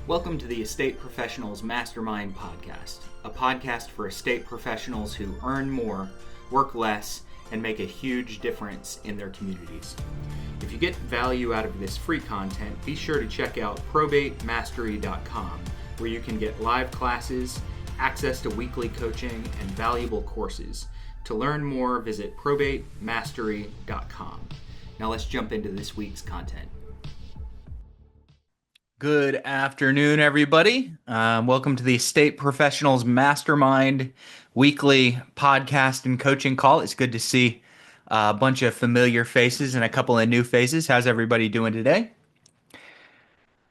Welcome to the Estate Professionals Mastermind Podcast, a podcast for estate professionals who earn more, work less, and make a huge difference in their communities. If you get value out of this free content, be sure to check out ProbateMastery.com, where you can get live classes, access to weekly coaching, and valuable courses. To learn more, visit ProbateMastery.com. Now let's jump into this week's content. Good afternoon, everybody. Welcome to the Estate Professionals Mastermind weekly podcast and coaching call. It's good to see a bunch of familiar faces and a couple of new faces. How's everybody doing today?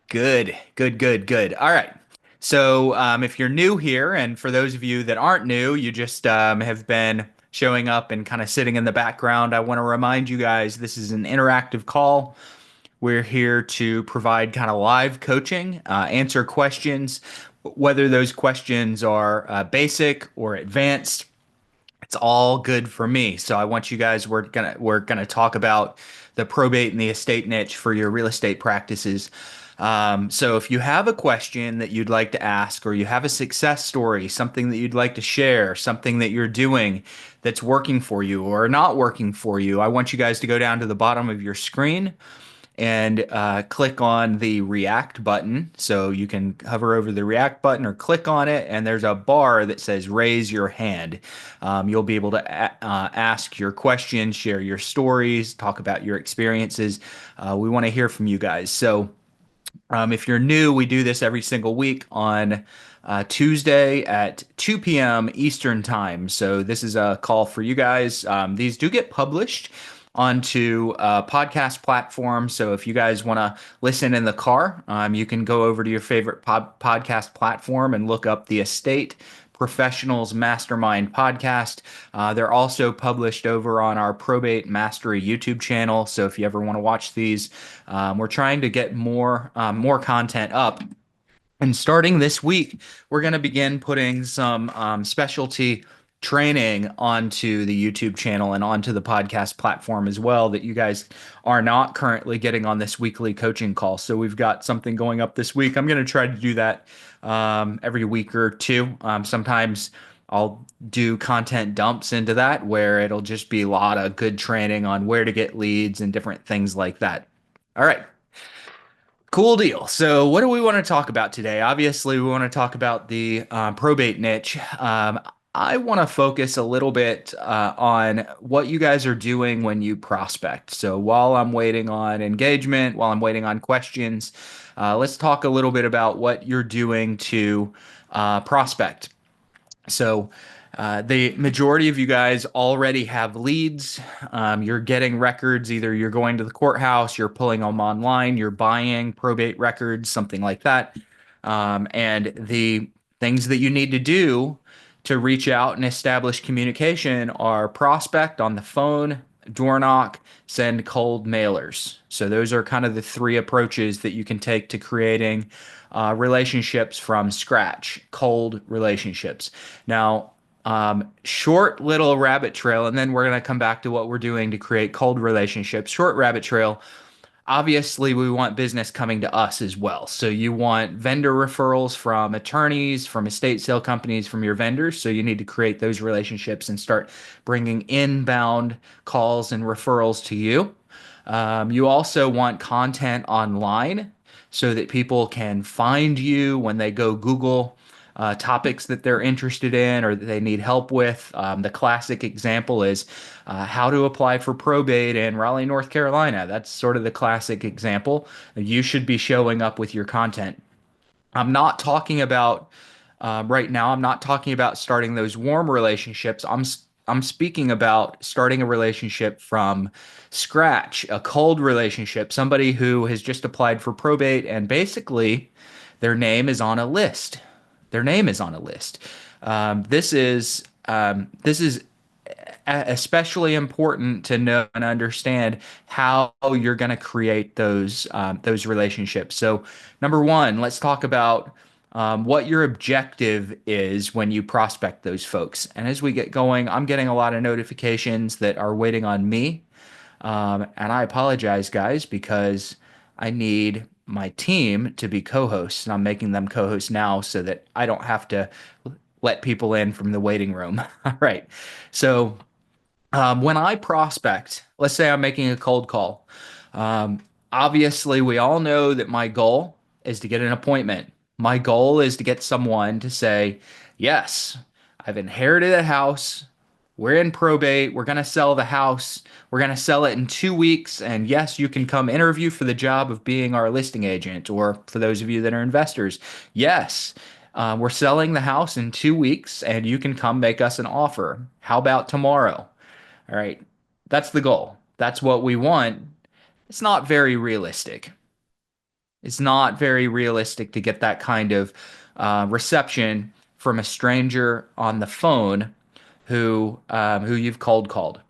Good. All right. So if you're new here, and for those of you that aren't new, you just have been showing up and kind of sitting in the background, I want to remind you guys this is an interactive call. We're here to provide kind of live coaching, answer questions, whether those questions are basic or advanced. It's all good for me. So I want you guys, we're gonna talk about the probate and the estate niche for your real estate practices. So if you have a question that you'd like to ask, or you have a success story, something that you'd like to share, something that you're doing that's working for you or not working for you, I want you guys to go down to the bottom of your screen and click on the React button. So you can hover over the React button or click on it, and there's a bar that says raise your hand. You'll be able to ask your questions, share your stories, talk about your experiences. We want to hear from you guys. So if you're new, we do this every single week on Tuesday at 2 p.m. Eastern Time. So this is a call for you guys. These do get published onto a podcast platform. So if you guys want to listen in the car, you can go over to your favorite podcast platform and look up the Estate Professionals Mastermind podcast. They're also published over on our Probate Mastery YouTube channel. So if you ever want to watch these, we're trying to get more content up. And starting this week, we're going to begin putting some specialty training onto the YouTube channel and onto the podcast platform as well that you guys are not currently getting on this weekly coaching call. So we've got something going up this week. I'm going to try to do that every week or two. Sometimes I'll do content dumps into that where it'll just be a lot of good training on where to get leads and different things like that. All right. Cool deal. So what do we want to talk about today? Obviously, we want to talk about the probate niche. I want to focus a little bit on what you guys are doing when you prospect. So while I'm waiting on engagement, while I'm waiting on questions, let's talk a little bit about what you're doing to prospect. So the majority of you guys already have leads. You're getting records. Either you're going to the courthouse, you're pulling them online, you're buying probate records, something like that. And the things that you need to do to reach out and establish communication are prospect on the phone, door knock, send cold mailers. So those are kind of the three approaches that you can take to creating relationships from scratch, cold relationships. Now, short little rabbit trail, and then we're going to come back to what we're doing to create cold relationships. Short rabbit trail. Obviously, we want business coming to us as well. So you want vendor referrals from attorneys, from estate sale companies, from your vendors. So you need to create those relationships and start bringing inbound calls and referrals to you. You also want content online so that people can find you when they go Google topics that they're interested in or that they need help with. The classic example is how to apply for probate in Raleigh, North Carolina. That's sort of the classic example. You should be showing up with your content. I'm not talking about right now. I'm not talking about starting those warm relationships. I'm speaking about starting a relationship from scratch, a cold relationship, somebody who has just applied for probate and basically their name is on a list. Their name is on a list. This is especially important to know and understand how you're going to create those relationships. So, number one, let's talk about what your objective is when you prospect those folks. And as we get going, I'm getting a lot of notifications that are waiting on me. And I apologize, guys, because I need my team to be co-hosts, and I'm making them co-hosts now so that I don't have to let people in from the waiting room. All right. So when I prospect, let's say I'm making a cold call. Um, Obviously, we all know that my goal is to get an appointment. My goal is to get someone to say, yes, I've inherited a house. We're in probate. We're going to sell the house. We're going to sell it in 2 weeks. And yes, you can come interview for the job of being our listing agent, or for those of you that are investors, yes, we're selling the house in 2 weeks and you can come make us an offer. How about tomorrow? All right. That's the goal. That's what we want. It's not very realistic. It's not very realistic to get that kind of reception from a stranger on the phone who you've cold called.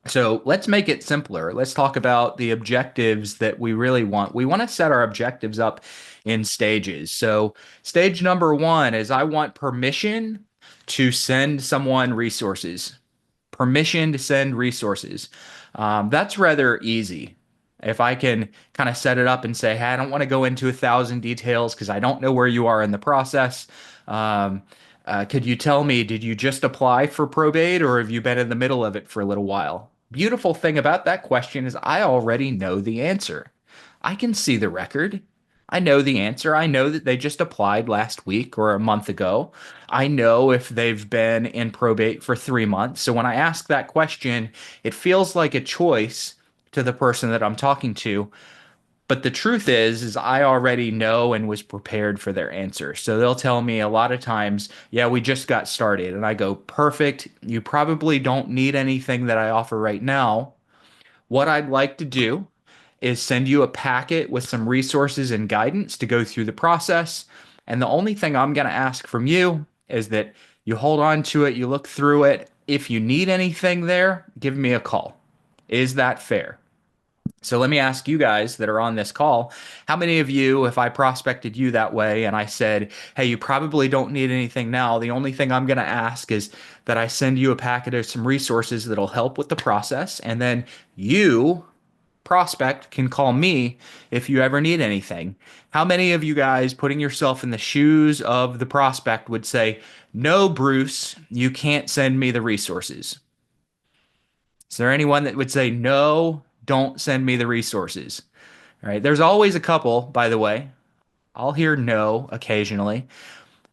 So let's make it simpler. Let's talk about the objectives that we really want. We want to set our objectives up in stages. So stage number one is I want permission to send someone resources. Permission to send resources. That's rather easy. If I can kind of set it up and say, hey, I don't want to go into 1,000 details because I don't know where you are in the process. Um, could you tell me, did you just apply for probate or have you been in the middle of it for a little while? Beautiful thing about that question is I already know the answer. I can see the record. I know the answer. I know that they just applied last week or a month ago. I know if they've been in probate for 3 months. So when I ask that question, it feels like a choice to the person that I'm talking to. But the truth is I already know and was prepared for their answer. So they'll tell me a lot of times, yeah, we just got started. And I go, perfect. You probably don't need anything that I offer right now. What I'd like to do is send you a packet with some resources and guidance to go through the process. And the only thing I'm going to ask from you is that you hold on to it, you look through it. If you need anything there, give me a call. Is that fair? So let me ask you guys that are on this call, how many of you, if I prospected you that way and I said, hey, you probably don't need anything now, the only thing I'm going to ask is that I send you a packet of some resources that'll help with the process, and then you prospect can call me if you ever need anything. How many of you guys, putting yourself in the shoes of the prospect, would say, no, Bruce, you can't send me the resources? Is there anyone that would say, no, don't send me the resources? All right. There's always a couple, by the way. I'll hear no occasionally,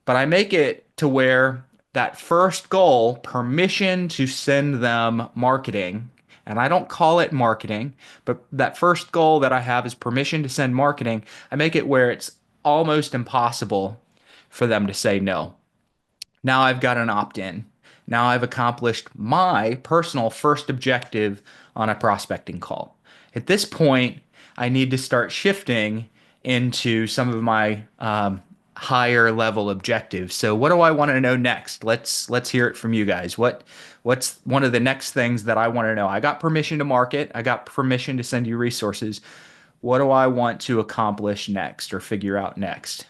but I make it to where that first goal, permission to send them marketing, and I don't call it marketing, but that first goal that I have is permission to send marketing. I make it where it's almost impossible for them to say no. Now I've got an opt-in. Now I've accomplished my personal first objective on a prospecting call. At this point, I need to start shifting into some of my higher level objectives. So what do I want to know next? Let's hear it from you guys. What's one of the next things that I want to know? I got permission to market. I got permission to send you resources. What do I want to accomplish next or figure out next?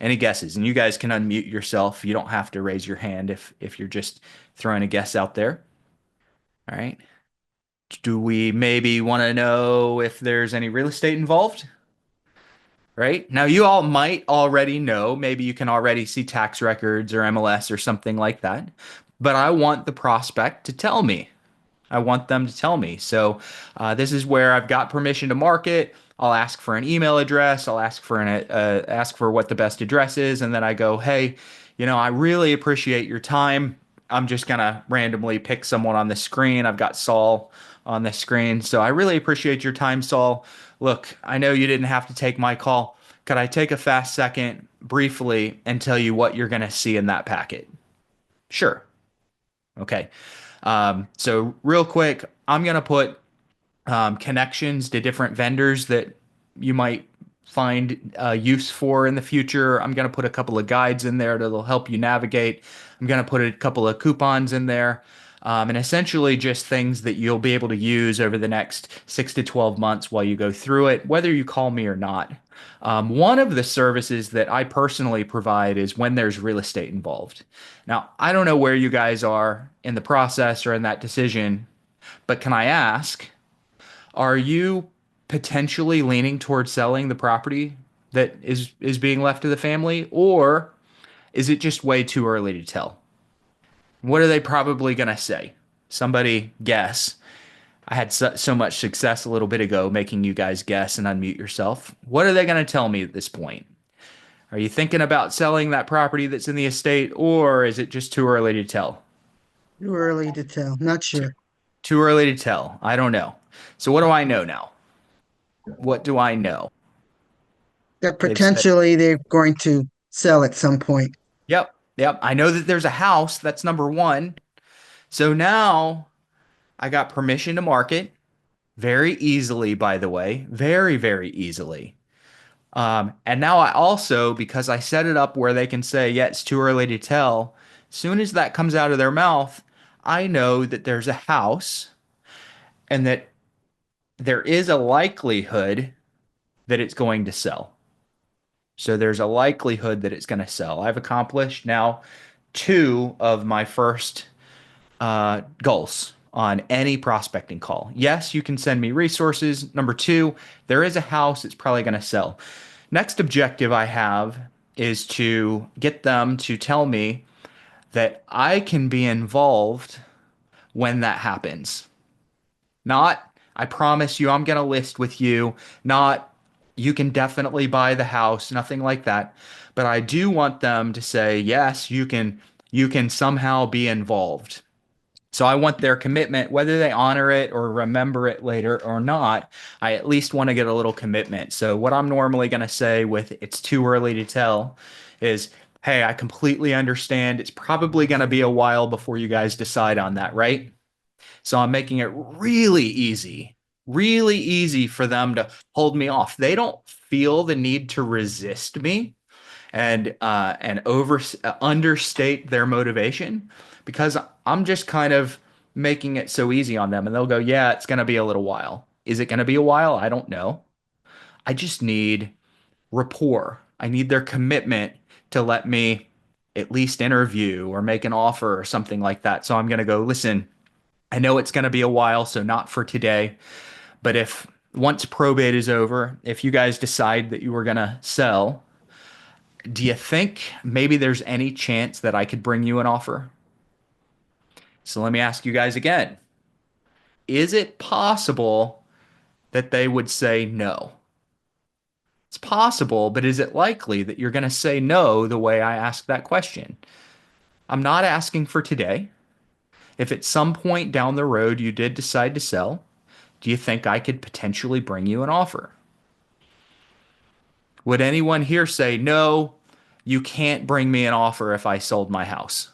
Any guesses? And you guys can unmute yourself. You don't have to raise your hand if you're just throwing a guess out there. All right. Do we maybe want to know if there's any real estate involved? Right? Now, you all might already know, maybe you can already see tax records or MLS or something like that. But I want the prospect to tell me. I want them to tell me. So this is where I've got permission to market. I'll ask for an email address. I'll ask for ask for what the best address is, and then I go, hey, I really appreciate your time. I'm just gonna randomly pick someone on the screen. I've got Saul on the screen, so I really appreciate your time, Saul. Look, I know you didn't have to take my call. Could I take a fast second, briefly, and tell you what you're gonna see in that packet? Sure. Okay. So real quick, I'm gonna put connections to different vendors that you might find use for in the future. I'm gonna put a couple of guides in there that'll help you navigate. I'm gonna put a couple of coupons in there. And essentially just things that you'll be able to use over the next 6 to 12 months while you go through it, whether you call me or not. One of the services that I personally provide is when there's real estate involved. Now, I don't know where you guys are in the process or in that decision, but can I ask, are you potentially leaning towards selling the property that is being left to the family, or is it just way too early to tell? What are they probably going to say? Somebody guess. I had so much success a little bit ago making you guys guess and unmute yourself. What are they going to tell me at this point? Are you thinking about selling that property that's in the estate, or is it just too early to tell? Too early to tell. Not Too, sure. too early to tell. I don't know. So what do I know now? What do I know? That They've said, potentially they're going to sell at some point. yep, yep. I know that there's a house. That's number one. So now I got permission to market very easily, by the way, very, very easily. And now I also, because I set it up where they can say, yeah, it's too early to tell, as soon as that comes out of their mouth, I know that there's a house and that there is a likelihood that it's going to sell. So there's a likelihood that it's going to sell. I've accomplished now two of my first goals on any prospecting call. Yes, you can send me resources. Number two, there is a house that's probably going to sell. Next objective I have is to get them to tell me that I can be involved when that happens. Not, I promise you, I'm going to list with you. Not, you can definitely buy the house, nothing like that. But I do want them to say, yes, you can somehow be involved. So I want their commitment, whether they honor it or remember it later or not. I at least want to get a little commitment. So what I'm normally going to say with it's too early to tell is, hey, I completely understand. It's probably going to be a while before you guys decide on that, right? So I'm making it really easy for them to hold me off. They don't feel the need to resist me and over understate their motivation because I'm just kind of making it so easy on them and they'll go, "Yeah, it's going to be a little while." Is it going to be a while? I don't know. I just need rapport. I need their commitment to let me at least interview or make an offer or something like that. So I'm going to go, "Listen, I know it's going to be a while, so not for today, but if once probate is over, if you guys decide that you were going to sell, do you think maybe there's any chance that I could bring you an offer?" So let me ask you guys again. Is it possible that they would say no? It's possible, but is it likely that you're going to say no the way I asked that question? I'm not asking for today. If at some point down the road you did decide to sell, do you think I could potentially bring you an offer? Would anyone here say, no, you can't bring me an offer if I sold my house?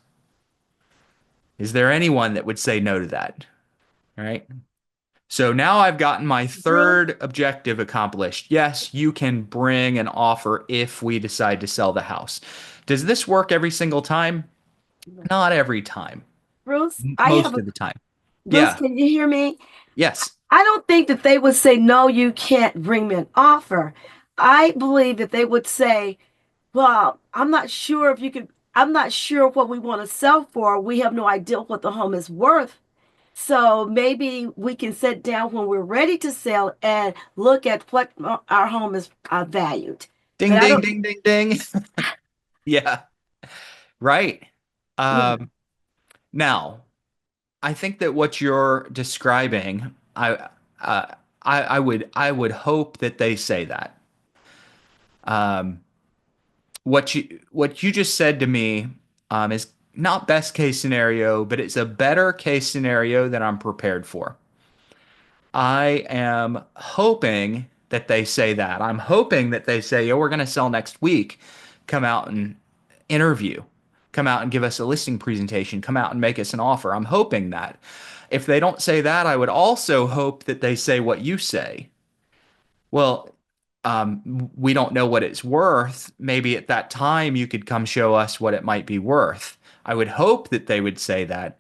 Is there anyone that would say no to that? All right. So now I've gotten my Drew, third objective accomplished. Yes, you can bring an offer if we decide to sell the house. Does this work every single time? Not every time. Bruce, Most of the time. Bruce, Yeah. can you hear me? Yes. I don't think that they would say, no, you can't bring me an offer. I believe that they would say, well, I'm not sure if you could, I'm not sure what we want to sell for. We have no idea what the home is worth. So maybe we can sit down when we're ready to sell and look at what our home is valued. But Ding, I ding, don't, ding, ding, ding. Yeah. Right. yeah. Um, Now, I think that what you're describing, uh, I would hope that they say that. Um, what you just said to me is not best case scenario, but it's a better case scenario that I'm prepared for. I am hoping that they say that. I'm hoping that they say, "Yeah, we're going to sell next week. Come out and interview. Come out and give us a listing presentation. Come out and make us an offer." I'm hoping that. If they don't say that, I would also hope that they say what you say. Well, we don't know what it's worth. Maybe at that time you could come show us what it might be worth. I would hope that they would say that,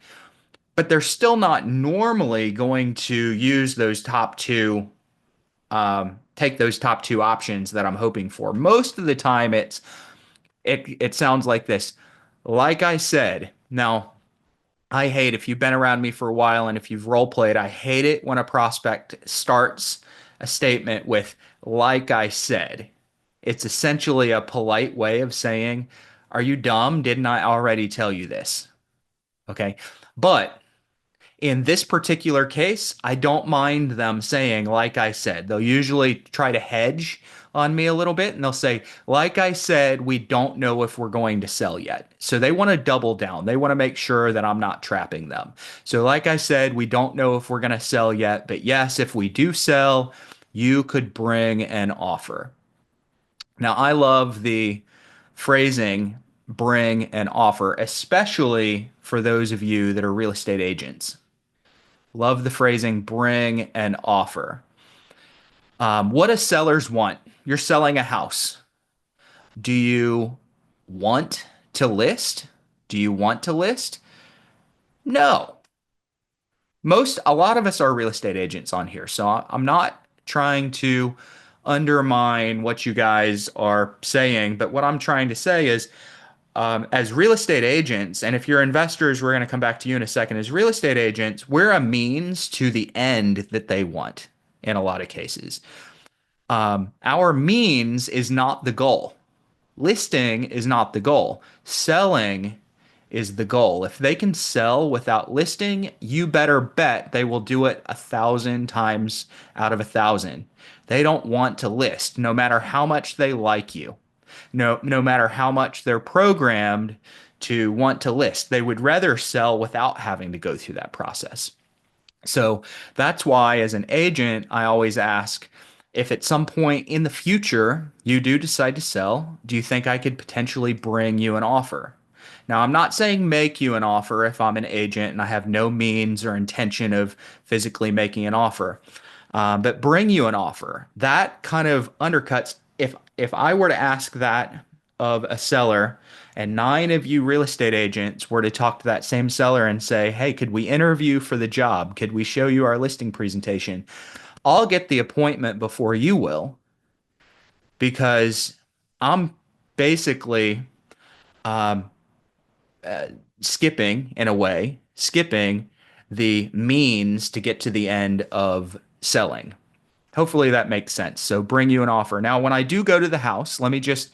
but they're still not normally going to use those top two, take those top two options that I'm hoping for. Most of the time, it sounds like this. Like I said, now I hate if you've been around me for a while and if you've role played, I hate it when a prospect starts a statement with, like I said. It's essentially a polite way of saying, are you dumb? Didn't I already tell you this? Okay. But in this particular case, I don't mind them saying, like I said. They'll usually try to hedge on me a little bit and they'll say, like I said, we don't know if we're going to sell yet. So they want to double down. They want to make sure that I'm not trapping them. So, like I said, we don't know if we're going to sell yet. But yes, if we do sell, you could bring an offer. Now, I love the phrasing bring an offer, especially for those of you that are real estate agents. Love the phrasing bring an offer. What do sellers want? You're selling a house. Do you want to list? Do you want to list? No. A lot of us are real estate agents on here, so I'm not trying to undermine what you guys are saying, but what I'm trying to say is, as real estate agents, and if you're investors, we're going to come back to you in a second. As real estate agents, we're a means to the end that they want in a lot of cases. Our means is not the goal. Listing is not the goal. Selling is the goal. If they can sell without listing, you better bet they will do it 1,000 times out of 1,000. They don't want to list, no matter how much they like you. No matter how much they're programmed to want to list, they would rather sell without having to go through that process. So that's why, as an agent, I always ask, if at some point in the future you do decide to sell, do you think I could potentially bring you an offer? Now, I'm not saying make you an offer if I'm an agent and I have no means or intention of physically making an offer. But bring you an offer. That kind of undercuts, if I were to ask that of a seller and 9 of you real estate agents were to talk to that same seller and say, hey, could we interview for the job? Could we show you our listing presentation? I'll get the appointment before you will because I'm basically um, skipping, in a way, skipping the means to get to the end of selling. Hopefully that makes sense. So bring you an offer. Now, when I do go to the house, let me just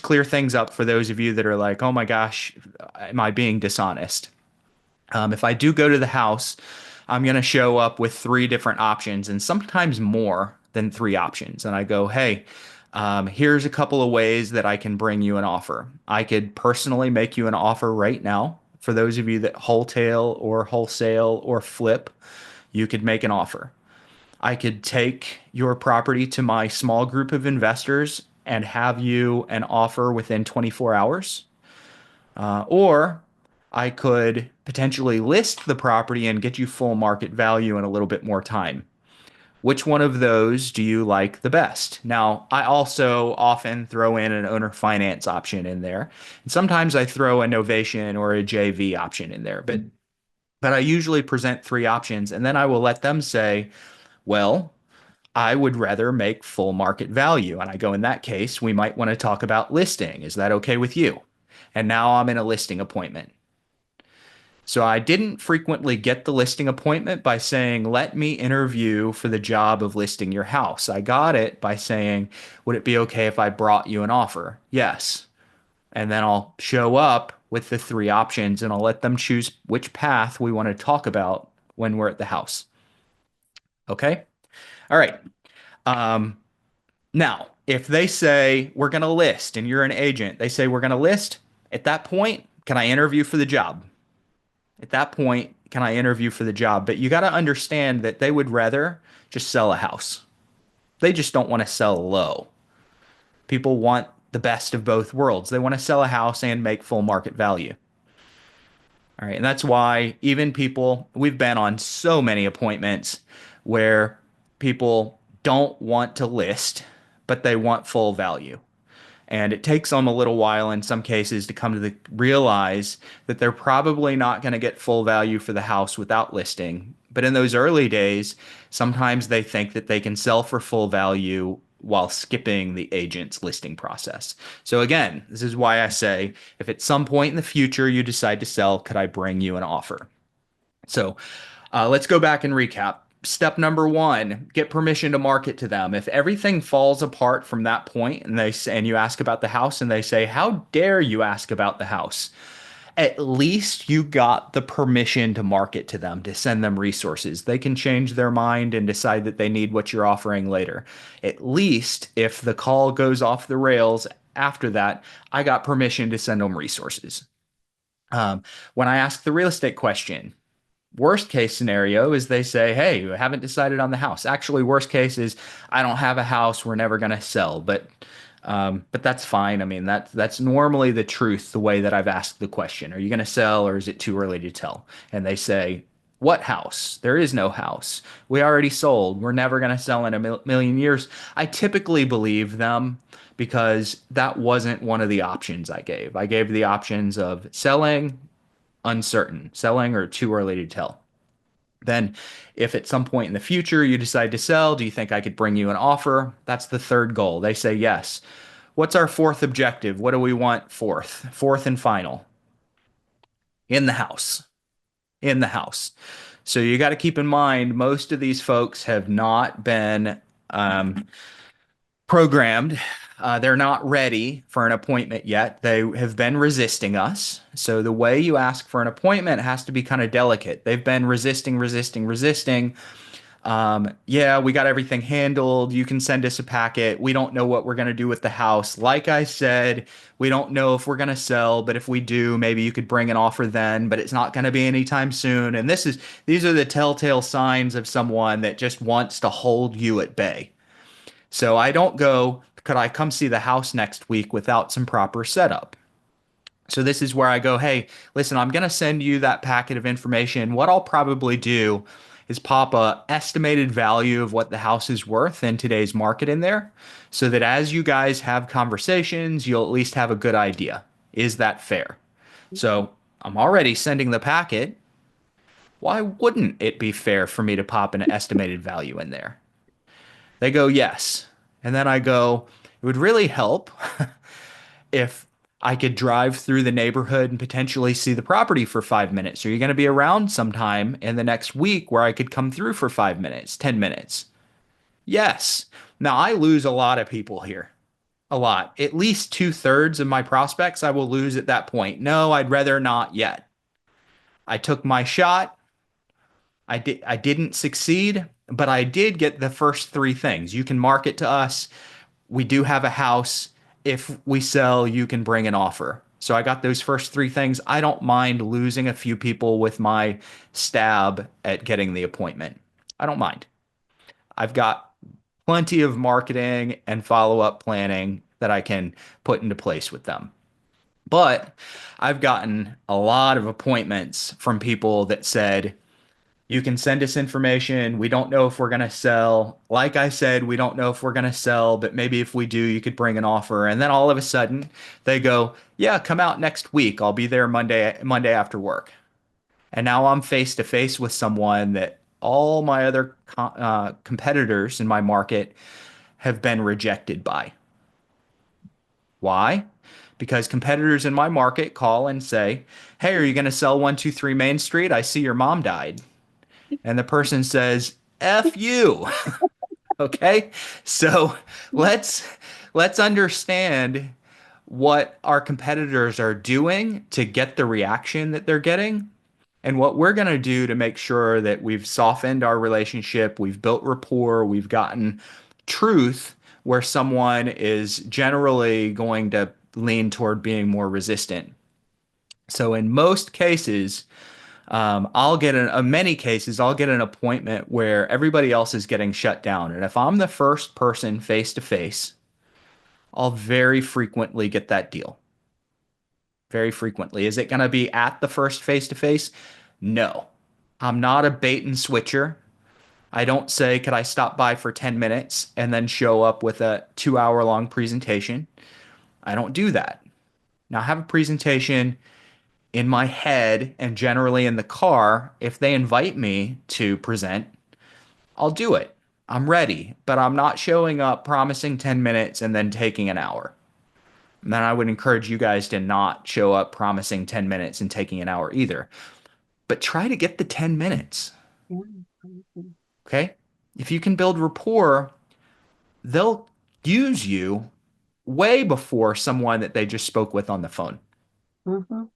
clear things up for those of you that are like, oh my gosh, am I being dishonest? If I do go to the house, I'm going to show up with 3 different options and sometimes more than 3 options. And I go, hey, here's a couple of ways that I can bring you an offer. I could personally make you an offer right now. For those of you that wholesale or flip, you could make an offer. I could take your property to my small group of investors and have you an offer within 24 hours. Or I could potentially list the property and get you full market value in a little bit more time. Which one of those do you like the best? Now, I also often throw in an owner finance option in there. And sometimes I throw a novation or a JV option in there, but I usually present 3 options and then I will let them say, well, I would rather make full market value. And I go, in that case, we might want to talk about listing. Is that okay with you? And now I'm in a listing appointment. So I didn't frequently get the listing appointment by saying, let me interview for the job of listing your house. I got it by saying, would it be okay if I brought you an offer? Yes. And then I'll show up with the 3 options and I'll let them choose which path we want to talk about when we're at the house. Okay? All right. Um, Now, if they say we're going to list and you're an agent, they say we're going to list, at that point, can I interview for the job? At that point, can I interview for the job? But you got to understand that they would rather just sell a house. They just don't want to sell low. People want the best of both worlds. They want to sell a house and make full market value. All right. And that's why even we've been on so many appointments where people don't want to list, but they want full value. And it takes them a little while in some cases to come to realize that they're probably not going to get full value for the house without listing. But in those early days, sometimes they think that they can sell for full value while skipping the agent's listing process. So again, this is why I say, if at some point in the future you decide to sell, could I bring you an offer? So let's go back and recap. Step number one, get permission to market to them. If everything falls apart from that point and and you ask about the house and they say, "How dare you ask about the house?" At least you got the permission to market to them, to send them resources. They can change their mind and decide that they need what you're offering later. At least if the call goes off the rails after that, I got permission to send them resources. When I ask the real estate question, worst case scenario is they say, "Hey, you haven't decided on the house." Actually, worst case is I don't have a house. We're never going to sell, but that's fine. I mean, that's normally the truth, the way that I've asked the question. Are you going to sell or is it too early to tell? And they say, "What house? There is no house. We already sold. We're never going to sell in a million years." I typically believe them because that wasn't one of the options I gave. I gave the options of selling, uncertain, selling, or too early to tell. Then, if at some point in the future you decide to sell, do you think I could bring you an offer? That's the third goal. They say yes. What's our fourth objective? What do we want fourth? Fourth and final. In the house. In the house. So you got to keep in mind, most of these folks have not been programmed. They're not ready for an appointment yet. They have been resisting us. So the way you ask for an appointment has to be kind of delicate. They've been resisting, resisting, resisting. Yeah, we got everything handled. You can send us a packet. We don't know what we're going to do with the house. Like I said, we don't know if we're going to sell, but if we do, maybe you could bring an offer then, but it's not going to be anytime soon. And these are the telltale signs of someone that just wants to hold you at bay. So I don't go, "Could I come see the house next week," without some proper setup. So this is where I go, "Hey, listen, I'm going to send you that packet of information. What I'll probably do is pop a estimated value of what the house is worth in today's market in there, so that as you guys have conversations, you'll at least have a good idea. Is that fair?" So I'm already sending the packet. Why wouldn't it be fair for me to pop an estimated value in there? They go, "Yes." And then I go, "It would really help if I could drive through the neighborhood and potentially see the property for 5 minutes. Are you going to be around sometime in the next week where I could come through for 5 minutes, 10 minutes?" Yes. Now I lose a lot of people here. A lot. At least two-thirds of my prospects I will lose at that point. "No, I'd rather not yet. I took my shot. I didn't succeed, but I did get the first three things. You can market to us. We do have a house. If we sell, you can bring an offer." So I got those first three things. I don't mind losing a few people with my stab at getting the appointment. I don't mind. I've got plenty of marketing and follow-up planning that I can put into place with them. But I've gotten a lot of appointments from people that said, "You can send us information. We don't know if we're going to sell. Like I said, we don't know if we're going to sell, but maybe if we do, you could bring an offer." And then all of a sudden, they go, "Yeah, come out next week. I'll be there Monday after work." And now I'm face to face with someone that all my other competitors in my market have been rejected by. Why? Because competitors in my market call and say, "Hey, are you going to sell 123 Main Street? I see your mom died." And the person says, "F you." Okay? So let's let's understand what our competitors are doing to get the reaction that they're getting and what we're going to do to make sure that we've softened our relationship, we've built rapport, we've gotten truth where someone is generally going to lean toward being more resistant. So in most cases, many cases, I'll get an appointment where everybody else is getting shut down. And if I'm the first person face to face, I'll very frequently get that deal. Very frequently. Is it going to be at the first face to face? No. I'm not a bait and switcher. I don't say, "Could I stop by for 10 minutes and then show up with a 2 hour long presentation?" I don't do that. Now, I have a presentation in my head and generally in the car. If they invite me to present, I'll do it. I'm ready, but I'm not showing up promising 10 minutes and then taking an hour. And then I would encourage you guys to not show up promising 10 minutes and taking an hour either. But try to get the 10 minutes. Okay. If you can build rapport, they'll use you way before someone that they just spoke with on the phone. Mhm. All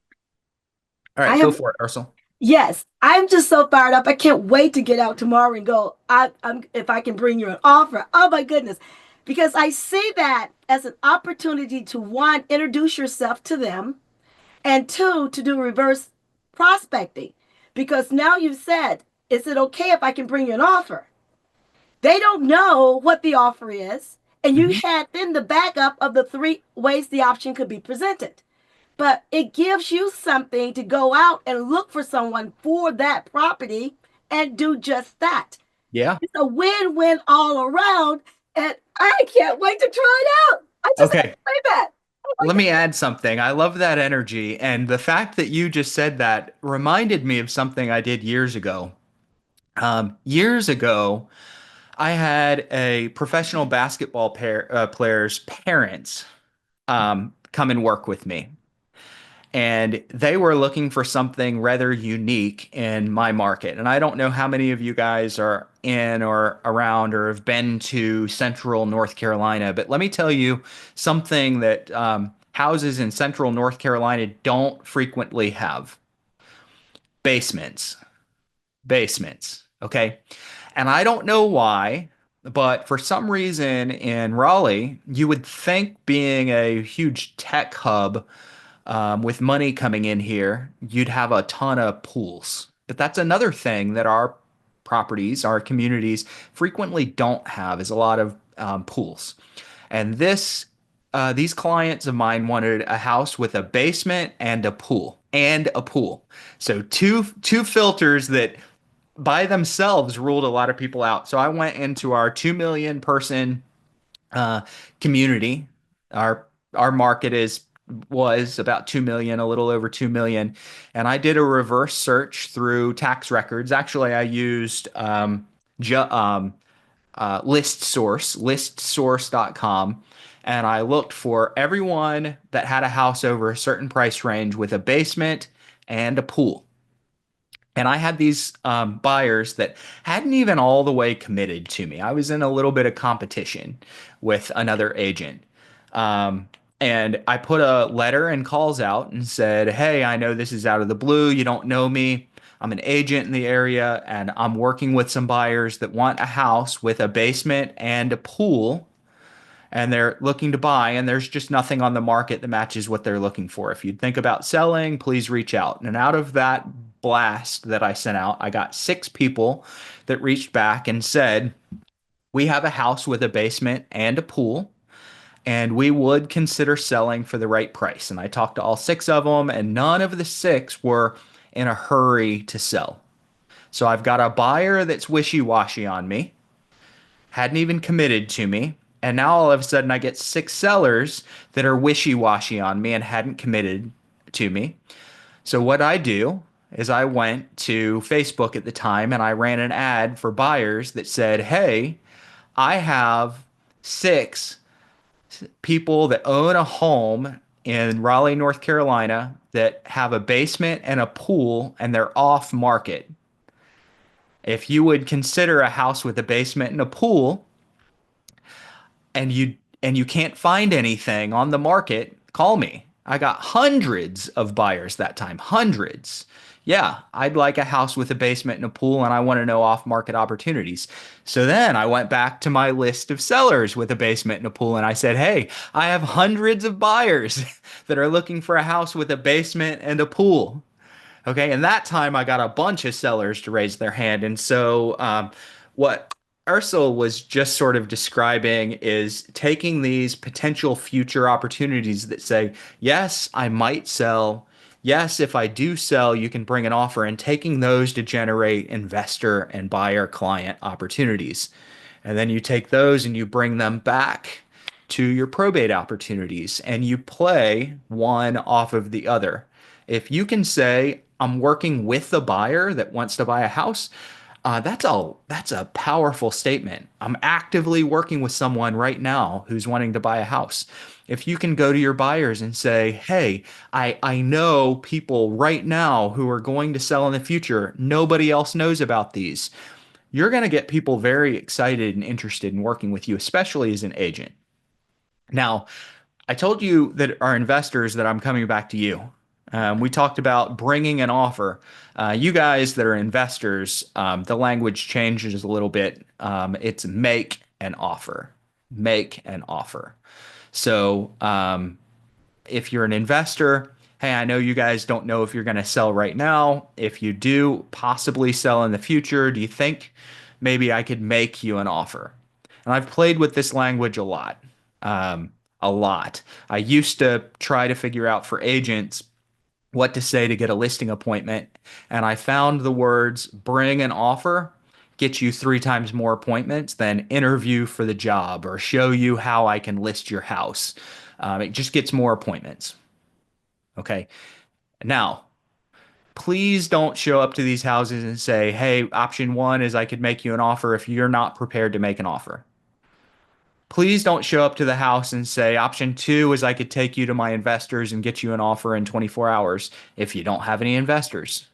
I right, go have, for it, Ursula. yes, I'm just so fired up. I can't wait to get out tomorrow and go. I'm if I can bring you an offer. Oh my goodness. Because I see that as an opportunity to one, introduce yourself to them, and two, to do reverse prospecting. Because now you've said, is it okay if I can bring you an offer? They don't know what the offer is. And you Mhm. had then the backup of the three ways the option could be presented. But it gives you something to go out and look for someone for that property and do just that. Yeah. It's a win-win all around. And I can't wait to try it out. I just have to Okay. say that. Oh my Let God. me add something. I love that energy. And the fact that you just said that reminded me of something I did years ago. Years ago, I had a professional basketball player's parents come and work with me. And they were looking for something rather unique in my market. And I don't know how many of you guys are in or around or have been to central North Carolina, but let me tell you something that houses in central North Carolina don't frequently have: basements. Basements. Okay. And I don't know why, but for some reason in Raleigh, you would think, being a huge tech hub, with money coming in here, you'd have a ton of pools. But that's another thing that our properties, our communities frequently don't have, is a lot of pools. And these clients of mine wanted a house with a basement and a pool and a pool. So two filters that by themselves ruled a lot of people out. So I went into our 2 million person uh, community. Our market is was about 2 million, a little over 2 million. And I did a reverse search through tax records. Actually, I used ju listsource.com. And I looked for everyone that had a house over a certain price range with a basement and a pool. And I had these buyers that hadn't even all the way committed to me. I was in a little bit of competition with another agent. Um, and I put a letter and calls out and said, "Hey, I know this is out of the blue. You don't know me. I'm an agent in the area, and I'm working with some buyers that want a house with a basement and a pool, and they're looking to buy, and there's just nothing on the market that matches what they're looking for. If you'd think about selling, please reach out." And out of that blast that I sent out, I got 6 people that reached back and said, "We have a house with a basement and a pool, and we would consider selling for the right price." And I talked to all 6 of them, and none of the 6 were in a hurry to sell. So I've got a buyer that's wishy-washy on me, hadn't even committed to me. And now all of a sudden I get 6 sellers that are wishy-washy on me and hadn't committed to me. So what I do is I went to Facebook at the time and I ran an ad for buyers that said, "Hey, I have 6 people that own a home in Raleigh, North Carolina that have a basement and a pool and they're off market. If you would consider a house with a basement and a pool, and you can't find anything on the market, call me." I got hundreds of buyers that time, hundreds. "Yeah, I'd like a house with a basement and a pool, and I want to know off-market opportunities." So then I went back to my list of sellers with a basement and a pool, and I said, "Hey, I have hundreds of buyers that are looking for a house with a basement and a pool." Okay, and that time I got a bunch of sellers to raise their hand. And so what Ursula was just sort of describing is taking these potential future opportunities that say, "Yes, I might sell. Yes, if I do sell, you can bring an offer," and taking those to generate investor and buyer client opportunities. And then you take those and you bring them back to your probate opportunities and you play one off of the other. If you can say, "I'm working with a buyer that wants to buy a house," that's a powerful statement. "I'm actively working with someone right now who's wanting to buy a house." If you can go to your buyers and say, "Hey, I know people right now who are going to sell in the future. Nobody else knows about these. you're going to get people very excited and interested in working with you, especially as an agent. Now, I told you that our investors that I'm coming back to you. We talked about bringing an offer. You guys that are investors, the language changes a little bit. It's make an offer. Make an offer. So if you're an investor, hey, I know you guys don't know if you're going to sell right now. If you do possibly sell in the future, do you think maybe I could make you an offer? And I've played with this language a lot. A lot. I used to try to figure out for agents what to say to get a listing appointment, and I found the words bring an offer get you 3 times more appointments than interview for the job or show you how I can list your house. It just gets more appointments. Okay. Now, please don't show up to these houses and say, hey, option one is I could make you an offer if you're not prepared to make an offer. Please don't show up to the house and say, option two is I could take you to my investors and get you an offer in 24 hours if you don't have any investors.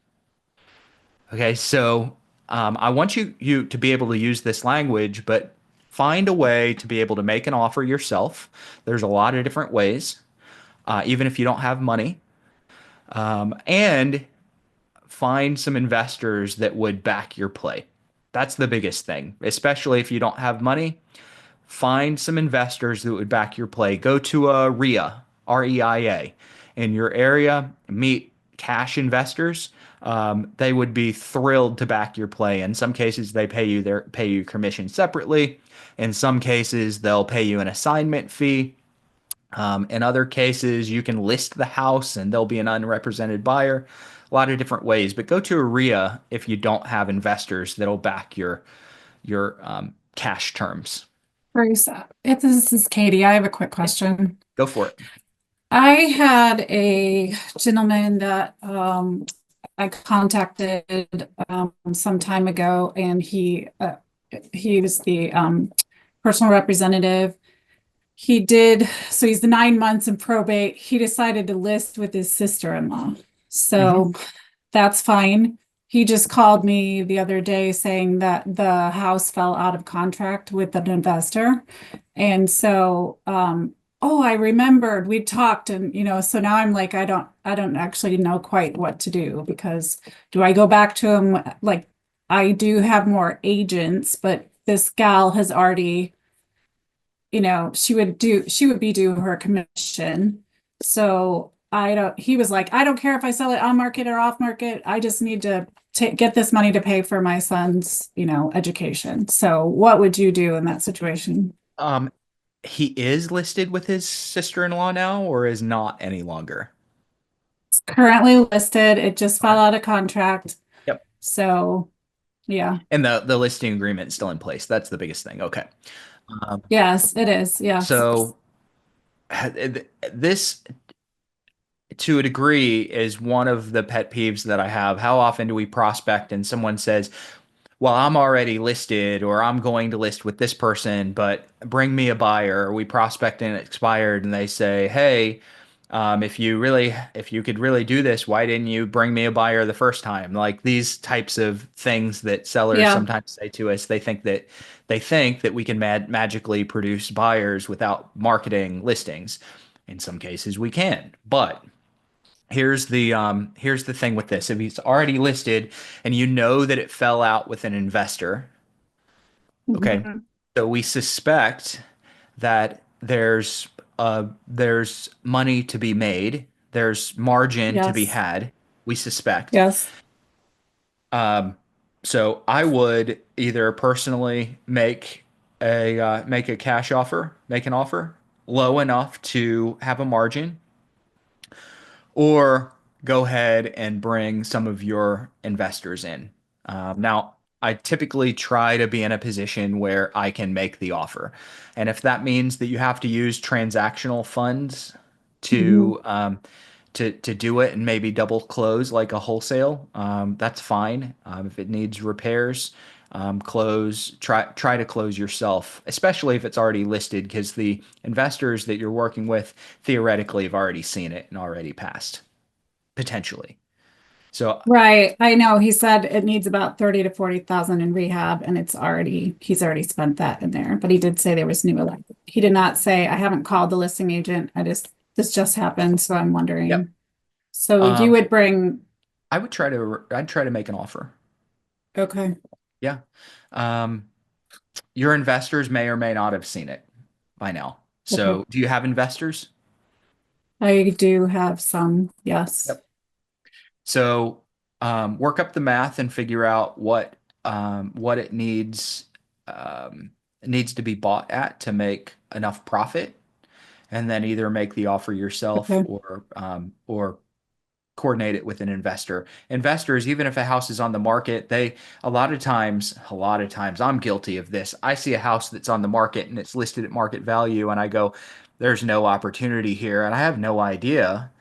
Okay, so I want you to be able to use this language, but find a way to be able to make an offer yourself. There's a lot of different ways, even if you don't have money. And find some investors that would back your play. That's the biggest thing, especially if you don't have money. Find some investors that would back your play. Go to a RIA, REIA, in your area, meet cash investors. They would be thrilled to back your play. In some cases, they pay you commission separately. In some cases, they'll pay you an assignment fee. In other cases, you can list the house and there'll be an unrepresented buyer. A lot of different ways, but go to a RIA if you don't have investors that'll back your cash terms. Bruce, if this is Katie, I have a quick question. Go for it. I had a gentleman that I contacted some time ago, and he was the personal representative. So he's the 9 months in probate. He decided to list with his sister-in-law. So that's fine. He just called me the other day saying that the house fell out of contract with an investor. And so, I remembered we talked, and so now I'm like, I don't actually know quite what to do, because do I go back to him? Like, I do have more agents, but this gal has already, she would be due her commission. So he was like, I don't care if I sell it on market or off market. I just need to get this money to pay for my son's, education. So what would you do in that situation? He is listed with his sister-in-law now, or is not any longer? It's currently listed. It just fell out of contract. Yep. So, yeah. And the listing agreement is still in place. That's the biggest thing. Okay. Yes, it is. Yes. So this, to a degree, is one of the pet peeves that I have. How often do we prospect and someone says, well, I'm already listed, or I'm going to list with this person, but bring me a buyer. Or we prospect and expired, and they say, hey, if you could really do this, why didn't you bring me a buyer the first time? Like these types of things that sellers sometimes say to us. They think that we can magically produce buyers without marketing listings. In some cases, we can, but here's the thing with this. If he's already listed and you know that it fell out with an investor, okay, so we suspect that there's money to be made, there's margin to be had. We suspect. Yes. So I would either personally make a cash offer, make an offer low enough to have a margin, or go ahead and bring some of your investors in. Now, I typically try to be in a position where I can make the offer. And if that means that you have to use transactional funds to to do it and maybe double close like a wholesale, that's fine. If it needs repairs, try to close yourself, especially if it's already listed, because the investors that you're working with theoretically have already seen it and already passed, potentially. So Right. I know he said it needs about 30 to 40,000 in rehab and he's already spent that in there. But he did say there was new electric. He did not say, I haven't called the listing agent. This just happened. So I'm yep. wondering. So you Um, would bring, I'd try to make an offer. okay. Yeah. Um, your investors may or may not have seen it by now. Okay. So do you have investors? I do have some, yes. Yep. So work up the math and figure out what it needs to be bought at to make enough profit, and then either make the offer yourself Okay. or coordinate it with an investor. Investors, even if a house is on the market, they a lot of times I'm guilty of this. I see a house that's on the market and it's listed at market value, and I go, there's no opportunity here, and I have no idea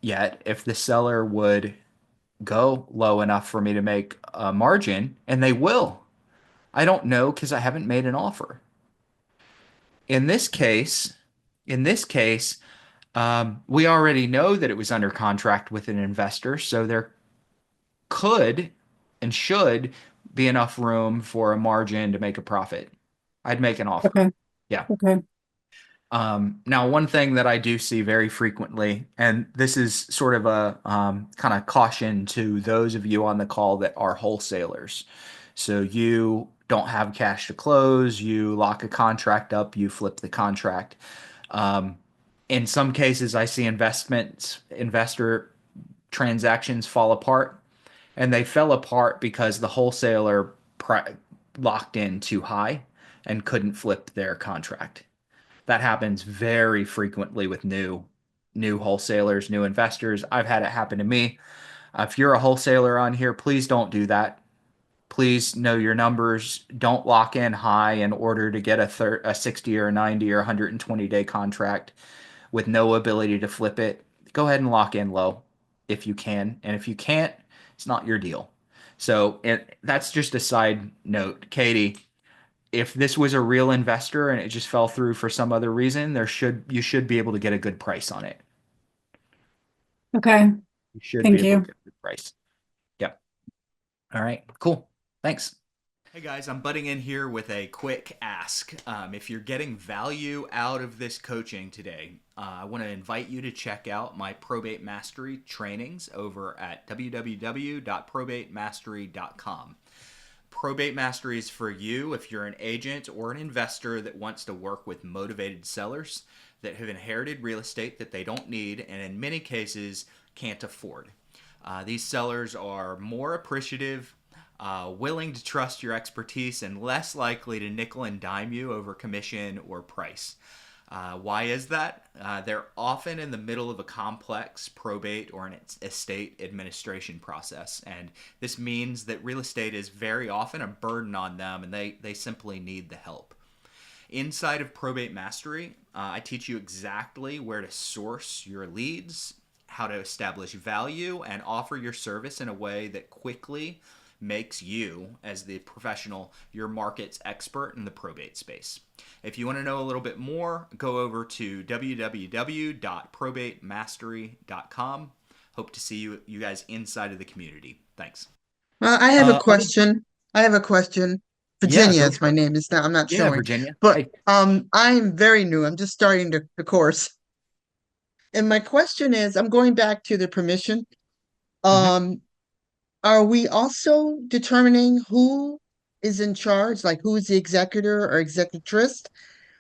yet if the seller would go low enough for me to make a margin, and they will. I don't know because I haven't made an offer. In this case, in this case, we already know that it was under contract with an investor, so there could and should be enough room for a margin to make a profit. I'd make an offer. Okay. Yeah. Okay. Now, one thing that I do see very frequently, and this is sort of a kind of caution to those of you on the call that are wholesalers. So you don't have cash to close, you lock a contract up, you flip the contract. Um, in some cases, I see investor transactions fall apart, and they fell apart because the wholesaler locked in too high and couldn't flip their contract. That happens very frequently with new wholesalers, new investors. I've had it happen to me. If you're a wholesaler on here, please don't do that. Please know your numbers. Don't lock in high in order to get a 60 or 90 or 120-day contract with no ability to flip it. Go ahead and lock in low if you can. And if you can't, it's not your deal. So that's just a side note. Katie, if this was a real investor and it just fell through for some other reason, you should be able to get a good price on it. Okay. You should be Thank able to you. get a good price. Yep. All right. Cool. Thanks. Hey guys, I'm butting in here with a quick ask. If you're getting value out of this coaching today, I want to invite you to check out my Probate Mastery trainings over at www.probatemastery.com. Probate Mastery is for you if you're an agent or an investor that wants to work with motivated sellers that have inherited real estate that they don't need and in many cases can't afford. These sellers are more appreciative, willing to trust your expertise, and less likely to nickel and dime you over commission or price. Why is that? They're often in the middle of a complex probate or an estate administration process, and this means that real estate is very often a burden on them, and they simply need the help. Inside of Probate Mastery, I teach you exactly where to source your leads, how to establish value, and offer your service in a way that quickly makes you, as the professional, your market's expert in the probate space. If you want to know a little bit more, go over to www.probatemastery.com. Hope to see you guys inside of the community. Thanks. I have a Okay. question. I have a question. Yeah, Virginia go is my for it. name. It's not, I'm not Yeah, showing, Virginia. but Hey. I'm very new. I'm just starting the course. And my question is, I'm going back to the permission. Mhm. Um, are we also determining who is in charge, like who is the executor or executress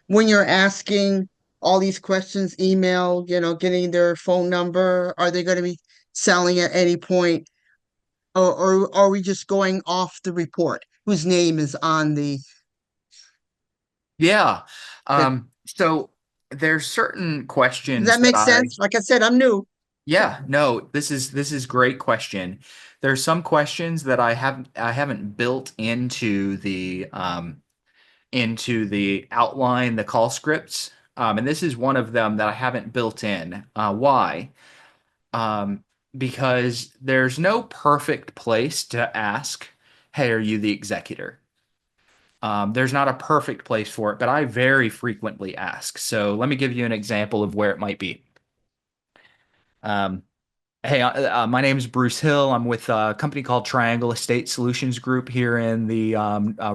when you're asking all these questions, email, getting their phone number? Are they going to be selling at any point? Or are we just going off the report? Whose name is on Yeah. the, So there's certain does questions that that make sense? Like I said, I'm new. yeah, no, this is great question. There's some questions that I haven't built into the outline, the call scripts. And this is one of them that I haven't built in. Why? Um, because there's no perfect place to ask, hey, are you the executor? There's not a perfect place for it, but I very frequently ask. So let me give you an example of where it might be. Um, Hey, my name is Bruce Hill. I'm with a company called Triangle Estate Solutions Group here in the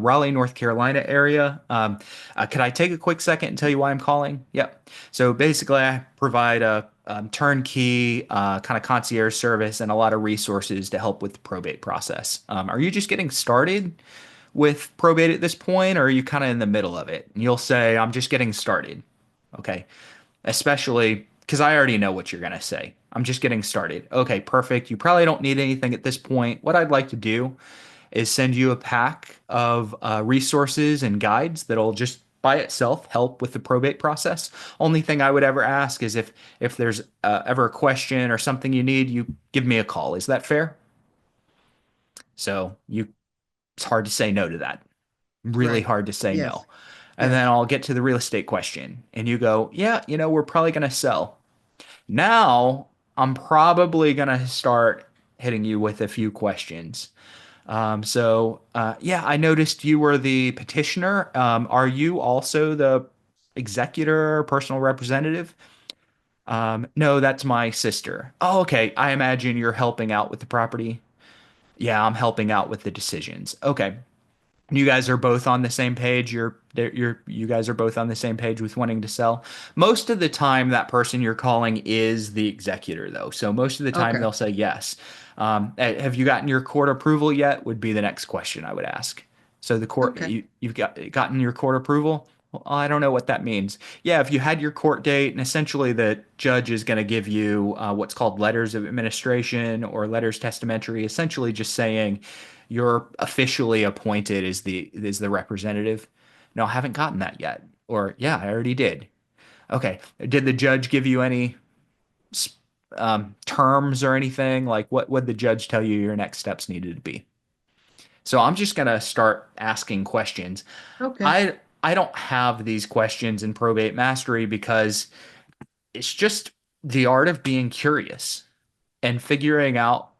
Raleigh, North Carolina area. Could I take a quick second and tell you why I'm calling? Yep. So basically, I provide a turnkey kind of concierge service and a lot of resources to help with the probate process. Are you just getting started with probate at this point, or are you kind of in the middle of it? And you'll say, I'm just getting started. Okay. Especially because I already know what you're going to say. I'm just getting started. Okay, perfect. You probably don't need anything at this point. What I'd like to do is send you a pack of resources and guides that'll just by itself help with the probate process. Only thing I would ever ask is if there's ever a question or something you need, you give me a call. Is that fair? So you, it's hard to say no to that. Really Right. hard to say Yes. no. And then Yes. I'll get to the real estate question, and you go, yeah, we're probably going to sell. Now, I'm probably going to start hitting you with a few questions. Yeah, I noticed you were the petitioner. Are you also the executor, personal representative? No, that's my sister. Oh, okay. I imagine you're helping out with the property. Yeah, I'm helping out with the decisions. Okay. You guys are both on the same page. You guys are both on the same page with wanting to sell. Most of the time, that person you're calling is the executor, though. So most of the time, Okay. they'll say yes. Have you gotten your court approval yet? Would be the next question I would ask. So the court, Okay. you've gotten your court approval? Well, I don't know what that means. Yeah, if you had your court date, and essentially the judge is going to give you what's called letters of administration or letters testamentary, essentially just saying you're officially appointed as the representative. No, I haven't gotten that yet. Or yeah, I already did. Okay. Did the judge give you any terms or anything? Like what would the judge tell you your next steps needed to be? So I'm just gonna start asking questions. Okay. I don't have these questions in Probate Mastery because it's just the art of being curious and figuring out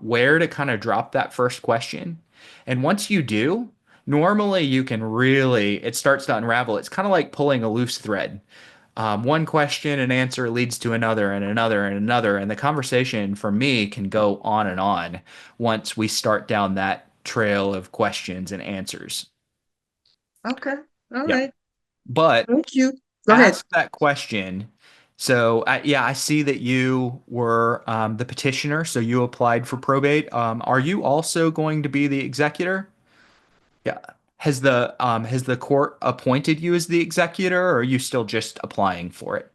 where to kind of drop that first question. And once you do, normally you can really, it starts to unravel. It's kind of like pulling a loose thread. One question and answer leads to another and another and another. And the conversation for me can go on once we start down that trail of questions and answers. Okay. All Yeah. right. But Thank you. Go ahead. ask that question. So, yeah, I see that you were the petitioner, so you applied for probate. Are you also going to be the executor? Yeah. Has the court appointed you as the executor, or are you still just applying for it?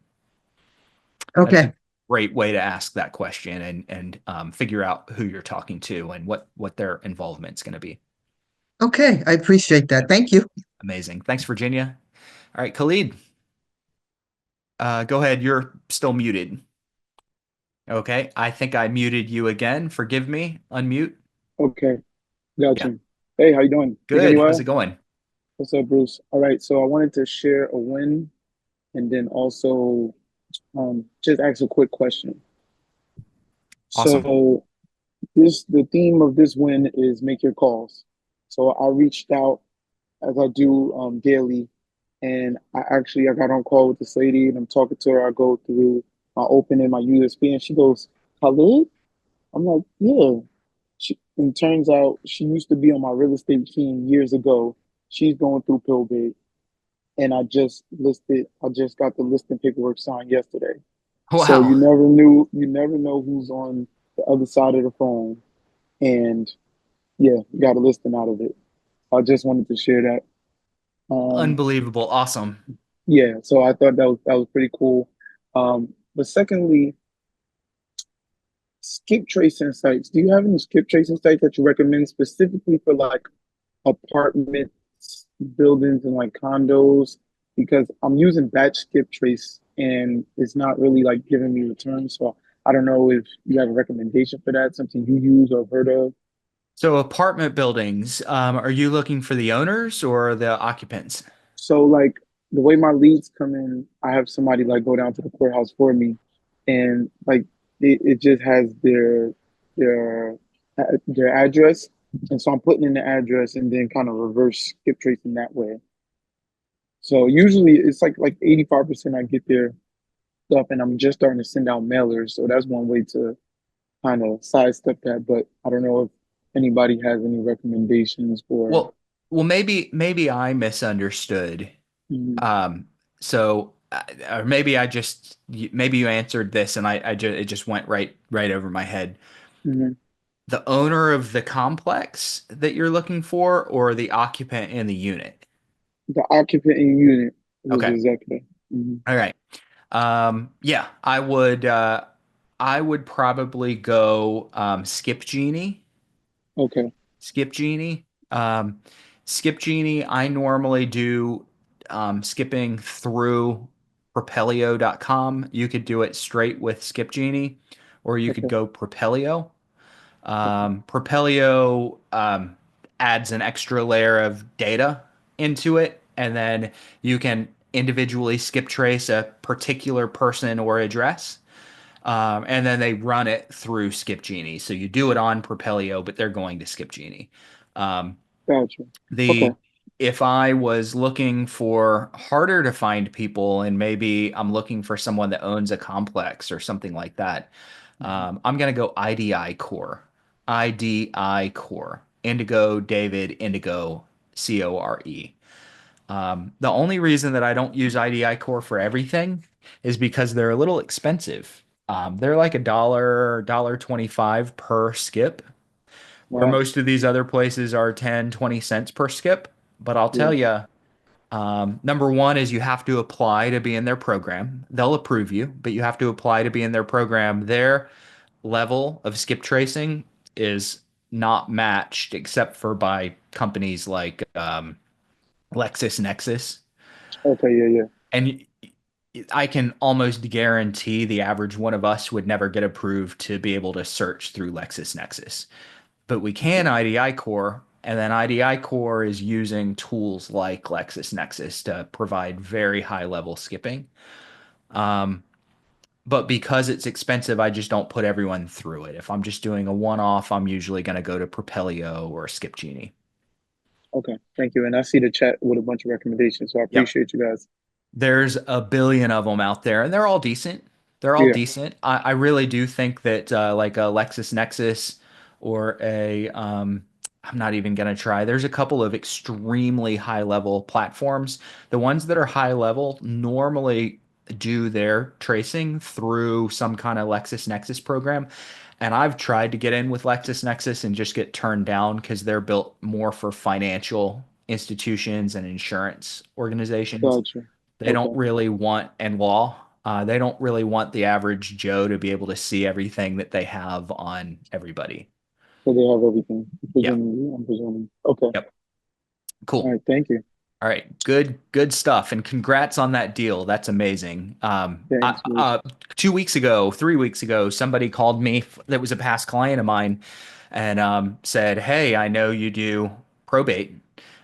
That's a Okay. great way to ask that question and figure out who you're talking to and what their involvement's going to be. Okay. I appreciate that. Yep. Thank you. Amazing. Thanks, Virginia. All right, Khalid, go ahead. You're still muted. Okay, I think I muted you again. Forgive me. Unmute. Okay, Yeah, gotcha. Hey, how you doing? Can you hear me good. How's it well? going? What's up, Bruce? All right, so I wanted to share a win and then also just ask a quick question. Awesome. So the theme of this win is make your calls. So I reached out as I do daily, and I got on call with this lady and I'm talking to her. I go through my open and my USB, and she goes, Khalid? I'm like, yeah. And turns out she used to be on my real estate team years ago. She's going through probate, and I just got the listing paperwork signed yesterday. So Wow. you never know who's on the other side of the phone. And yeah, you got a listing out of it. I just wanted to share that. Um, Unbelievable. Awesome. yeah, so I thought that was pretty cool. But secondly, skip tracing sites. Do you have any skip tracing sites that you recommend specifically for like apartments, buildings, and like condos? Because I'm using batch skip trace and it's not really like giving me returns. So I don't know if you have a recommendation for that, something you use or heard of. So apartment buildings, are you looking for the owners or the occupants? So like the way my leads come in, I have somebody like go down to the courthouse for me, and like it just has their their address, and so I'm putting in the address and then kind of reverse skip tracing that way. So usually it's like 85% I get their stuff, and I'm just starting to send out mailers. So that's one way to kind of sidestep that, but I don't know if anybody has any recommendations for. Well, maybe I misunderstood. Mhm, Um, or maybe maybe you answered this and I just it just went right over my head. mhm. The owner of the complex that you're looking for, or the occupant in the unit? The occupant in unit was the Okay. executor. Hmm. All right. Yeah, I would probably go Skip Genie. Okay, Skip Genie. Skip Genie, I normally do skipping through Propelio.com. You could do it straight with Skip Genie, or you could okay, go Propelio. okay. Propelio adds an extra layer of data into it, and then you can individually skip trace a particular person or address. And then they run it through Skip Genie. So you do it on Propelio, but they're going to Skip Genie. Um, Gotcha. Okay. the If I was looking for harder to find people, and maybe I'm looking for someone that owns a complex or something like that, Mhm. I'm gonna go IDI Core, Indigo David Indigo Core. The only reason that I don't use IDI Core for everything is because they're a little expensive. They're like dollar 25 per skip, where Wow. most of these other places are 10, 20 cents per skip. But I'll Yeah. tell you, number one is you have to apply to be in their program. They'll approve you, but you have to apply to be in their program. Their level of skip tracing is not matched except for by companies like LexisNexis. Okay. Yeah. Yeah. And I can almost guarantee the average one of us would never get approved to be able to search through LexisNexis. But we can Okay. IDI Core, and then IDI Core is using tools like LexisNexis to provide very high level skipping. Um, but because it's expensive, I just don't put everyone through it. If I'm just doing a one off, I'm usually going to go to Propelio or Skip Genie. Okay. Thank you. And I see the chat with a bunch of recommendations, so I Yep. appreciate you guys. There's a billion of them out there, and they're all decent. They're all Yeah. decent. I really do think that like a LexisNexis or I'm not even gonna try. There's a couple of extremely high level platforms. The ones that are high level normally do their tracing through some kind of LexisNexis program. And I've tried to get in with LexisNexis and just get turned down because they're built more for financial institutions and insurance organizations. Gotcha. They don't Okay. really want, and law, they don't really want the average Joe to be able to see everything that they have on everybody. So they have everything. Yeah. Presumably, I'm presuming. Okay. Yep. All Cool. right. Thank you. All right. Good stuff. And congrats on that deal. That's amazing. Thanks, Rich. 2 weeks ago, 3 weeks ago, somebody called me that was a past client of mine and said, "Hey, I know you do probate,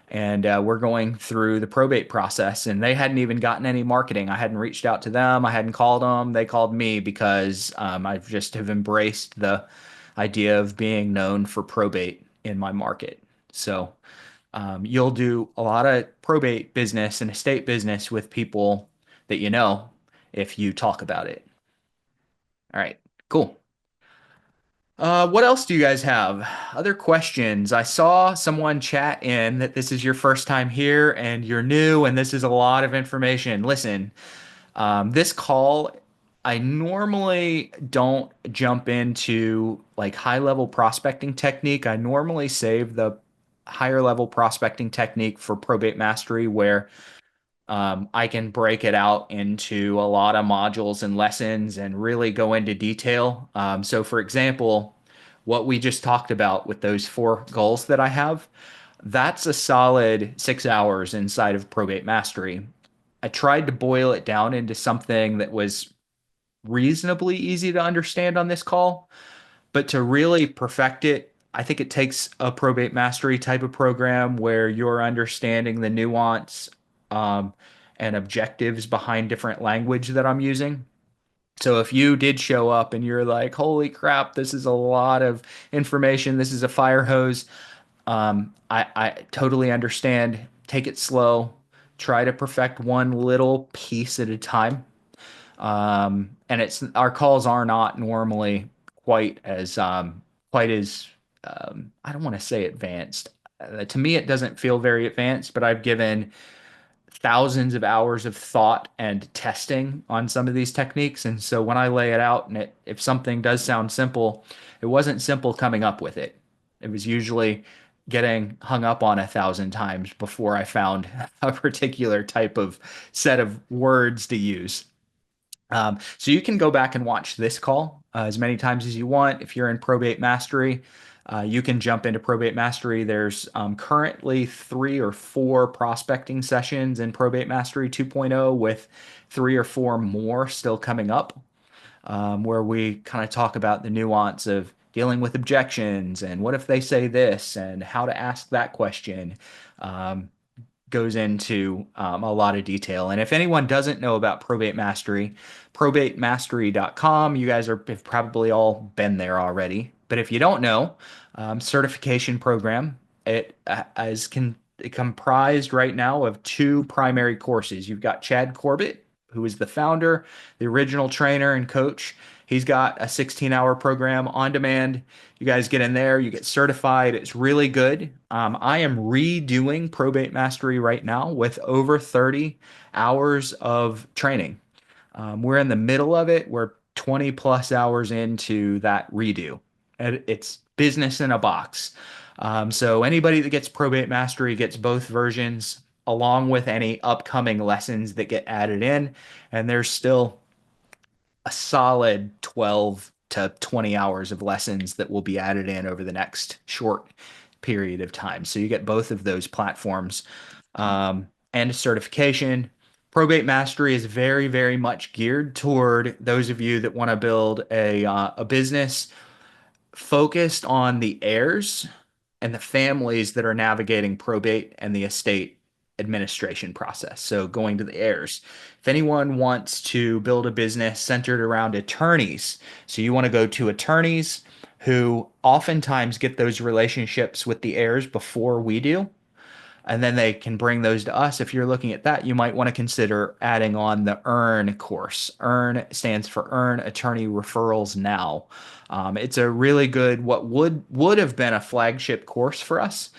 and we're going through the probate process." And they hadn't even gotten any marketing. I hadn't reached out to them. I hadn't called them. They called me because I just have embraced the idea of being known for probate in my market. So you'll do a lot of probate business and estate business with people that you know if you talk about it. All right, cool. What else do you guys have? Other questions? I saw someone chat in that this is your first time here and you're new, and this is a lot of information. Listen, this call, I normally don't jump into like high level prospecting technique. I normally save the higher level prospecting technique for Probate Mastery, where I can break it out into a lot of modules and lessons and really go into detail. So, for example, what we just talked about with those four goals that I have, that's a solid 6 hours inside of Probate Mastery. I tried to boil it down into something that was reasonably easy to understand on this call, but to really perfect it, I think it takes a probate mastery type of program where you're understanding the nuance um, and objectives behind different language that I'm using. So if you did show up and you're like, holy crap, this is a lot of information, this is a fire hose, I totally understand. Take it slow. Try to perfect one little piece at a time. And it's our calls are not normally quite as I don't want to say advanced. To me, it doesn't feel very advanced, but I've given thousands of hours of thought and testing on some of these techniques. And so when I lay it out, and if something does sound simple, it wasn't simple coming up with it. It was usually getting hung up on 1,000 times before I found a particular type of set of words to use. So you can go back and watch this call as many times as you want. If you're in Probate Mastery, you can jump into Probate Mastery. There's currently 3 or 4 prospecting sessions in Probate Mastery 2.0 with 3 or 4 more still coming up, where we kind of talk about the nuance of dealing with objections and what if they say this and how to ask that question. Goes into a lot of detail. And if anyone doesn't know about Probate Mastery, probatemastery.com, you guys have probably all been there already. But if you don't know, certification program, it is comprised right now of 2 primary courses. You've got Chad Corbett, who is the founder, the original trainer and coach. He's got a 16-hour program on demand. You guys get in there, you get certified. It's really good. I am redoing Probate Mastery right now with over 30 hours of training. We're in the middle of it. We're 20 plus hours into that redo. It's business in a box. So anybody that gets Probate Mastery gets both versions along with any upcoming lessons that get added in. And there's still a solid 12 to 20 hours of lessons that will be added in over the next short period of time. So you get both of those platforms and a certification. Probate Mastery is very, very much geared toward those of you that want to build a business focused on the heirs and the families that are navigating probate and the estate administration process. So going to the heirs. If anyone wants to build a business centered around attorneys, so you want to go to attorneys who oftentimes get those relationships with the heirs before we do, and then they can bring those to us. If you're looking at that, you might want to consider adding on the EARN course. EARN stands for Earn Attorney Referrals Now. It's a really good, what would have been a flagship course for us.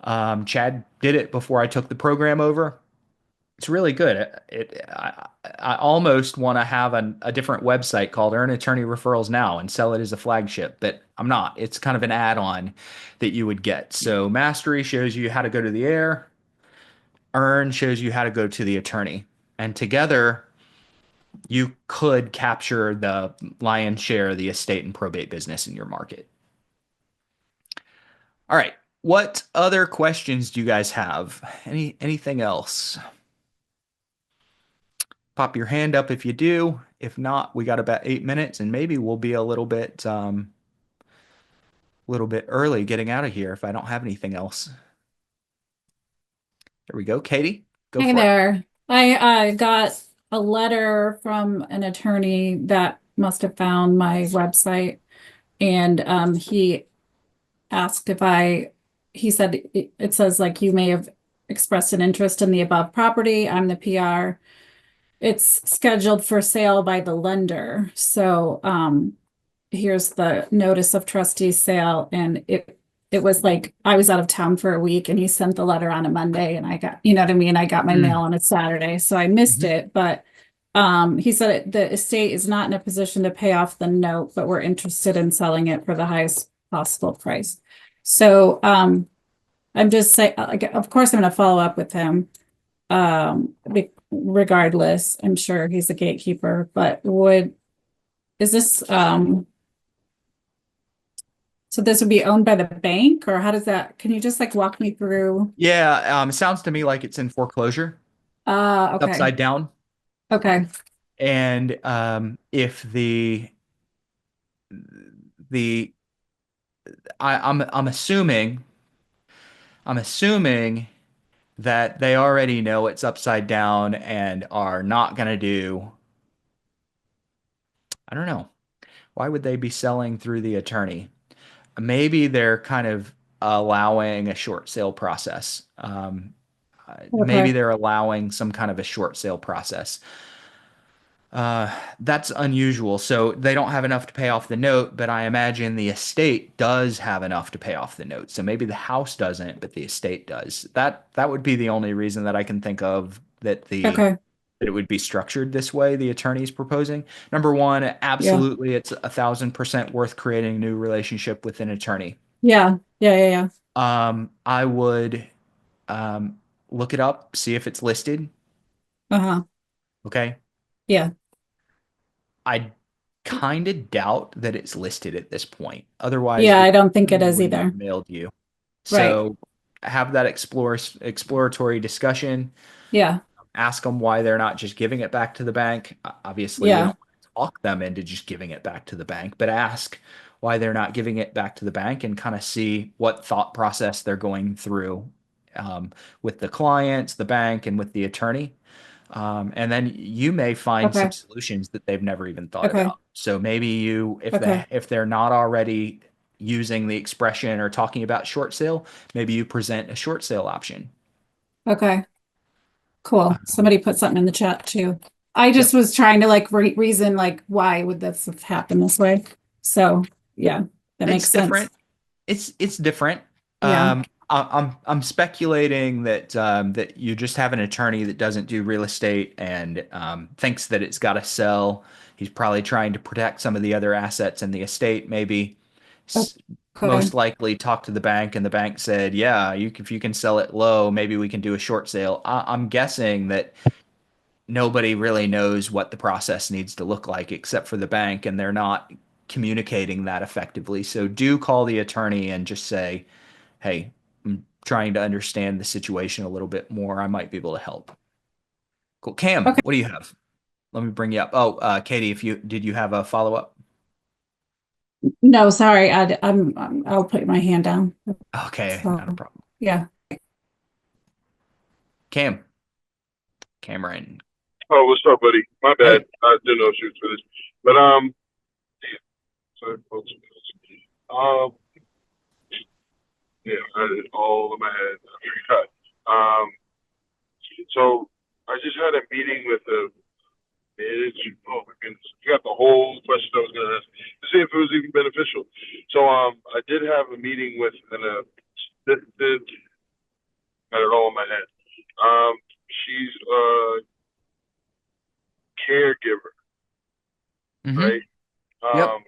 Chad did it before I took the program over. It's really good. I almost want to have a different website called Earn Attorney Referrals Now and sell it as a flagship, but I'm not. It's kind of an add-on that you would get. So Mastery shows you how to go to the heir. Earn shows you how to go to the attorney. And together, you could capture the lion's share of the estate and probate business in your market. All right. What other questions do you guys have? Anything else? Pop your hand up if you do. If not, we got about 8 minutes and maybe we'll be a little bit early getting out of here if I don't have anything else. There we go. Katie, go Hey for it. there. I got a letter from an attorney that must have found my website, and he asked if he said it says like you may have expressed an interest in the above property. I'm the PR. It's scheduled for sale by the lender. So here's the notice of trustee sale, and it was like I was out of town for a week, and he sent the letter on a Monday, and I got, you know what I mean? I got my mail on a Saturday, so I missed it. But he said the estate is not in a position to pay off the note, but we're interested in selling it for the highest possible price. So I'm just saying, of course, I'm going to follow up with him. Regardless, I'm sure he's a gatekeeper, but is this so this would be owned by the bank, or how does that, can you just like walk me through? Yeah, it sounds to me like it's in foreclosure, Okay. upside down. Okay. And if I'm assuming that they already know it's upside down and are not going to do, I don't know. Why would they be selling through the attorney? Maybe they're kind of allowing a short sale process. Maybe Okay. they're allowing some kind of a short sale process. That's unusual. So they don't have enough to pay off the note, but I imagine the estate does have enough to pay off the note. So maybe the house doesn't, but the estate does. That would be the only reason that I can think of Okay. that it would be structured this way, the attorney's proposing. Number one, Yeah. absolutely, it's 1,000% worth creating a new relationship with an attorney. Yeah. Yeah. Yeah. Yeah. I would um, look it up, see if it's listed. Uh-huh. Okay. Yeah. I kind of doubt that it's listed at this point. Otherwise, Yeah. the I don't think it attorney is wouldn't have either. mailed you. Right. So have that exploratory discussion. Yeah. Ask them why they're not just giving it back to the bank. Obviously, you Yeah. don't talk them into just giving it back to the bank, but ask why they're not giving it back to the bank and kind of see what thought process they're going through um, with the clients, the bank, and with the attorney. And then you may find some Okay. solutions that they've never even thought Okay. about. So maybe Okay. if they're not already using the expression or talking about short sale, maybe you present a short sale option. Okay. Cool. Somebody put something in the chat too. I just Yep. was trying to like reason like why would this have happened this way? So yeah, that It's makes sense. different. It's different. Yeah. I'm speculating that that you just have an attorney that doesn't do real estate and thinks that it's got to sell. He's probably trying to protect some of the other assets in the estate. Maybe S- Okay. most likely talk to the bank, and the bank said, "Yeah, if you can sell it low, maybe we can do a short sale." I'm guessing that nobody really knows what the process needs to look like except for the bank, and they're not communicating that effectively. So do call the attorney and just say, "Hey, I'm trying to understand the situation a little bit more. I might be able to help." Cool. Cam, Okay. what do you have? Let me bring you up. Oh, Katie, if you did you have a follow up? No, sorry. I'll put my hand down. Okay, So not a problem. yeah. Cam, Cameron. Oh, what's up, buddy? My bad. Hey. I didn't know she was finished. But sorry, folks. Um, yeah, I had it all in my head. I forgot. So I just had a meeting with the manager. Oh my goodness, I forgot the whole question I was going to ask to see if it was even beneficial. So I did have a meeting with an got it all in my head. She's a caregiver, Mm-hmm. right? Yep. Um,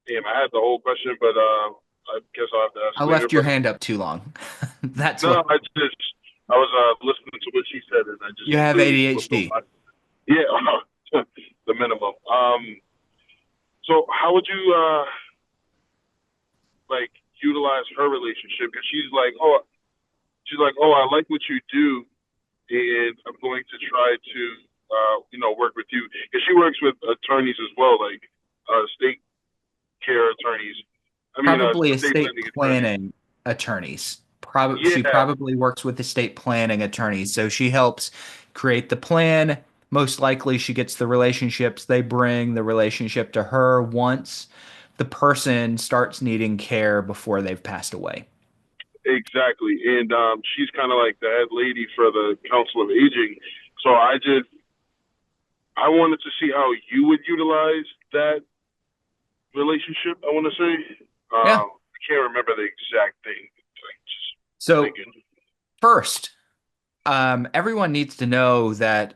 Damn, I had the whole question, but I guess I'll have to ask I later. left your But hand up too long. That's no, what I was listening to what she said, and I just you have literally flipped on ADHD. my yeah, the minimum. So how would you like utilize her relationship? Because she's like, oh, I like what you do, and I'm going to try to work with you. Because she works with attorneys as well, like state care attorneys. I mean, Probably estate estate planning attorneys. planning attorneys. Probably she Yeah, probably works with estate planning attorneys. So she helps create the plan. Most likely she gets the relationships. They bring the relationship to her once the person starts needing care before they've passed away. exactly. And she's kind of like the head lady for the Council of Aging. So I wanted to see how you would utilize that relationship. I want to say, Yeah. I can't remember the exact thing. Like, just So thinking. first, everyone needs to know that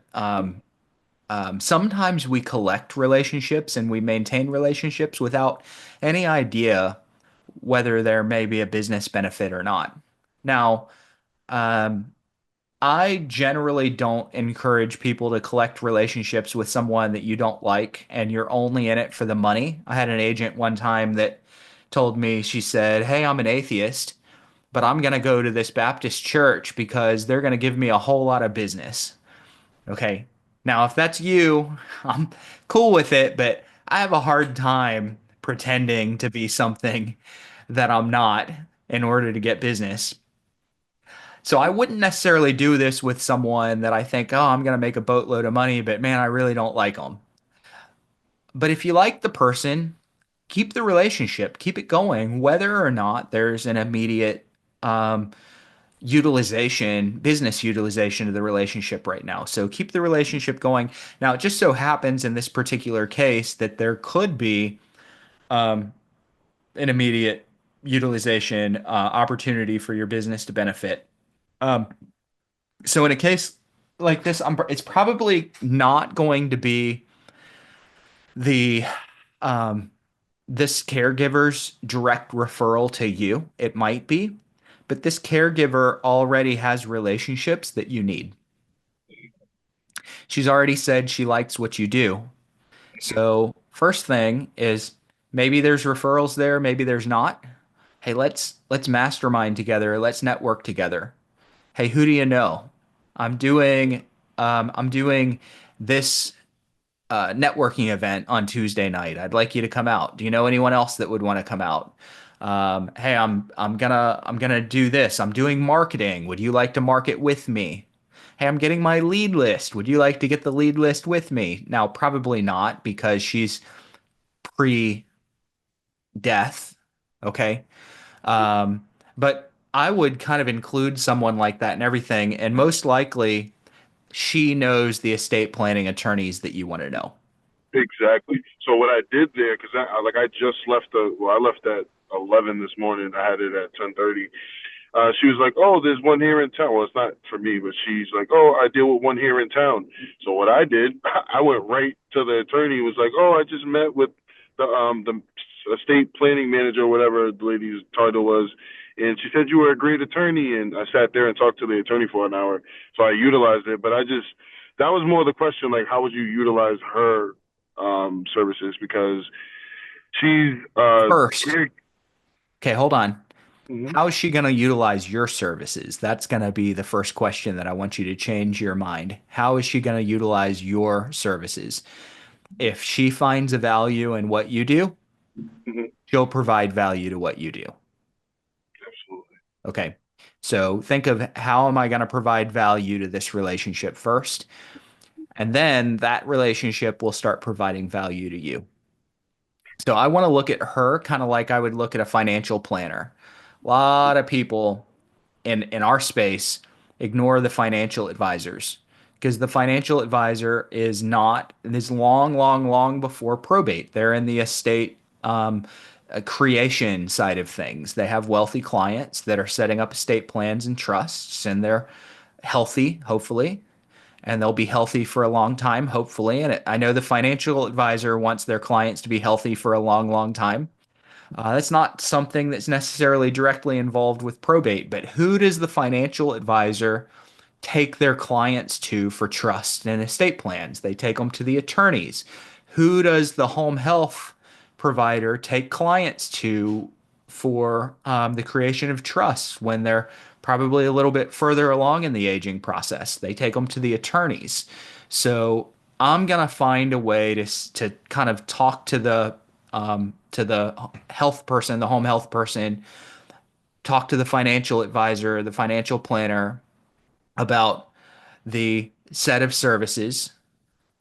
sometimes we collect relationships and we maintain relationships without any idea whether there may be a business benefit or not. Now, um, I generally don't encourage people to collect relationships with someone that you don't like and you're only in it for the money. I had an agent one time that told me, she said, "Hey, I'm an atheist, but I'm going to go to this Baptist church because they're going to give me a whole lot of business." Okay. Now, if that's you, I'm cool with it, but I have a hard time pretending to be something that I'm not in order to get business. So I wouldn't necessarily do this with someone that I think, oh, I'm going to make a boatload of money, but man, I really don't like them. But if you like the person, keep the relationship, keep it going, whether or not there's an immediate, um, business utilization of the relationship right now. So keep the relationship going. Now, it just so happens in this particular case that there could be an immediate utilization opportunity for your business to benefit. Um, so in a case like this, it's probably not going to be the um, this caregiver's direct referral to you. It might be, but this caregiver already has relationships that you need. She's already said she likes what you do. So, first thing is maybe there's referrals there, maybe there's not. Hey, let's mastermind together. Let's network together. Hey, who do you know? I'm doing this networking event on Tuesday night. I'd like you to come out. Do you know anyone else that would want to come out? Hey, I'm gonna do this. I'm doing marketing. Would you like to market with me? Hey, I'm getting my lead list. Would you like to get the lead list with me? Now, probably not because she's pre-death. Okay. But I would kind of include someone like that and everything, and most likely she knows the estate planning attorneys that you want to know. Exactly. So what I did there, because I just left I left at 11 this morning. I had it at 10:30. She was like, "Oh, there's one here in town." Well, it's not for me, but she's like, "Oh, I deal with one here in town." So what I did, I went right to the attorney. Was like, "Oh, I just met with the estate planning manager, or whatever the lady's title was, and she said you were a great attorney." And I sat there and talked to the attorney for an hour. So I utilized it, but that was more the question, like, how would you utilize her services, because she's First, very. okay, hold on. Mhm. How is she going to utilize your services? That's going to be the first question that I want you to change your mind. How is she going to utilize your services? If she finds a value in what you do, Mhm. she'll provide value to what you do. Absolutely. Okay. So think of how am I going to provide value to this relationship first? And then that relationship will start providing value to you. So I want to look at her kind of like I would look at a financial planner. A lot of people in our space ignore the financial advisors because the financial advisor is long, long, long before probate. They're in the estate creation side of things. They have wealthy clients that are setting up estate plans and trusts, and they're healthy, hopefully, and they'll be healthy for a long time, hopefully. And I know the financial advisor wants their clients to be healthy for a long, long time. That's not something that's necessarily directly involved with probate, but who does the financial advisor take their clients to for trust and estate plans? They take them to the attorneys. Who does the home health provider take clients to for the creation of trusts when they're probably a little bit further along in the aging process? They take them to the attorneys. So I'm gonna find a way to kind of talk to the health person, the home health person, talk to the financial advisor, the financial planner about the set of services,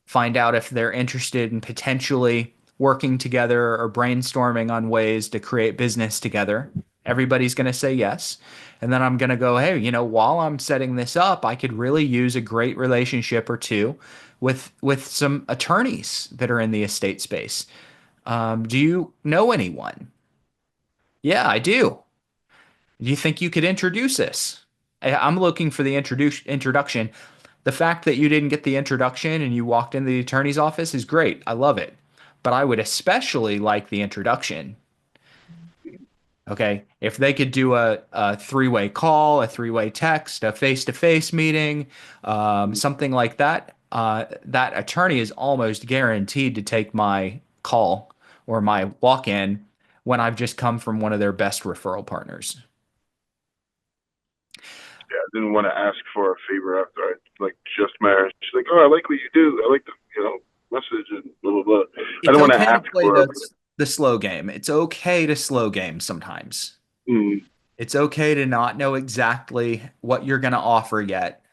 find out if they're interested in potentially working together or brainstorming on ways to create business together. Everybody's going to say yes. And then I'm going to go, hey, while I'm setting this up, I could really use a great relationship or two with some attorneys that are in the estate space. Do you know anyone? Yeah, I do. Do you think you could introduce this? I'm looking for the introduction. The fact that you didn't get the introduction and you walked into the attorney's office is great. I love it. But I would especially like the introduction. Okay. If they could do a three-way call, a three-way text, a face-to-face meeting, something like that, that attorney is almost guaranteed to take my call or my walk-in when I've just come from one of their best referral partners. Yeah, I didn't want to ask for a favor after I just married. She's like, "Oh, I like what you do. I like the message and blah blah blah." I It's didn't want to okay to ask play for. the slow game. It's okay to slow game sometimes. Mm, It's okay to not know exactly what you're going to offer yet,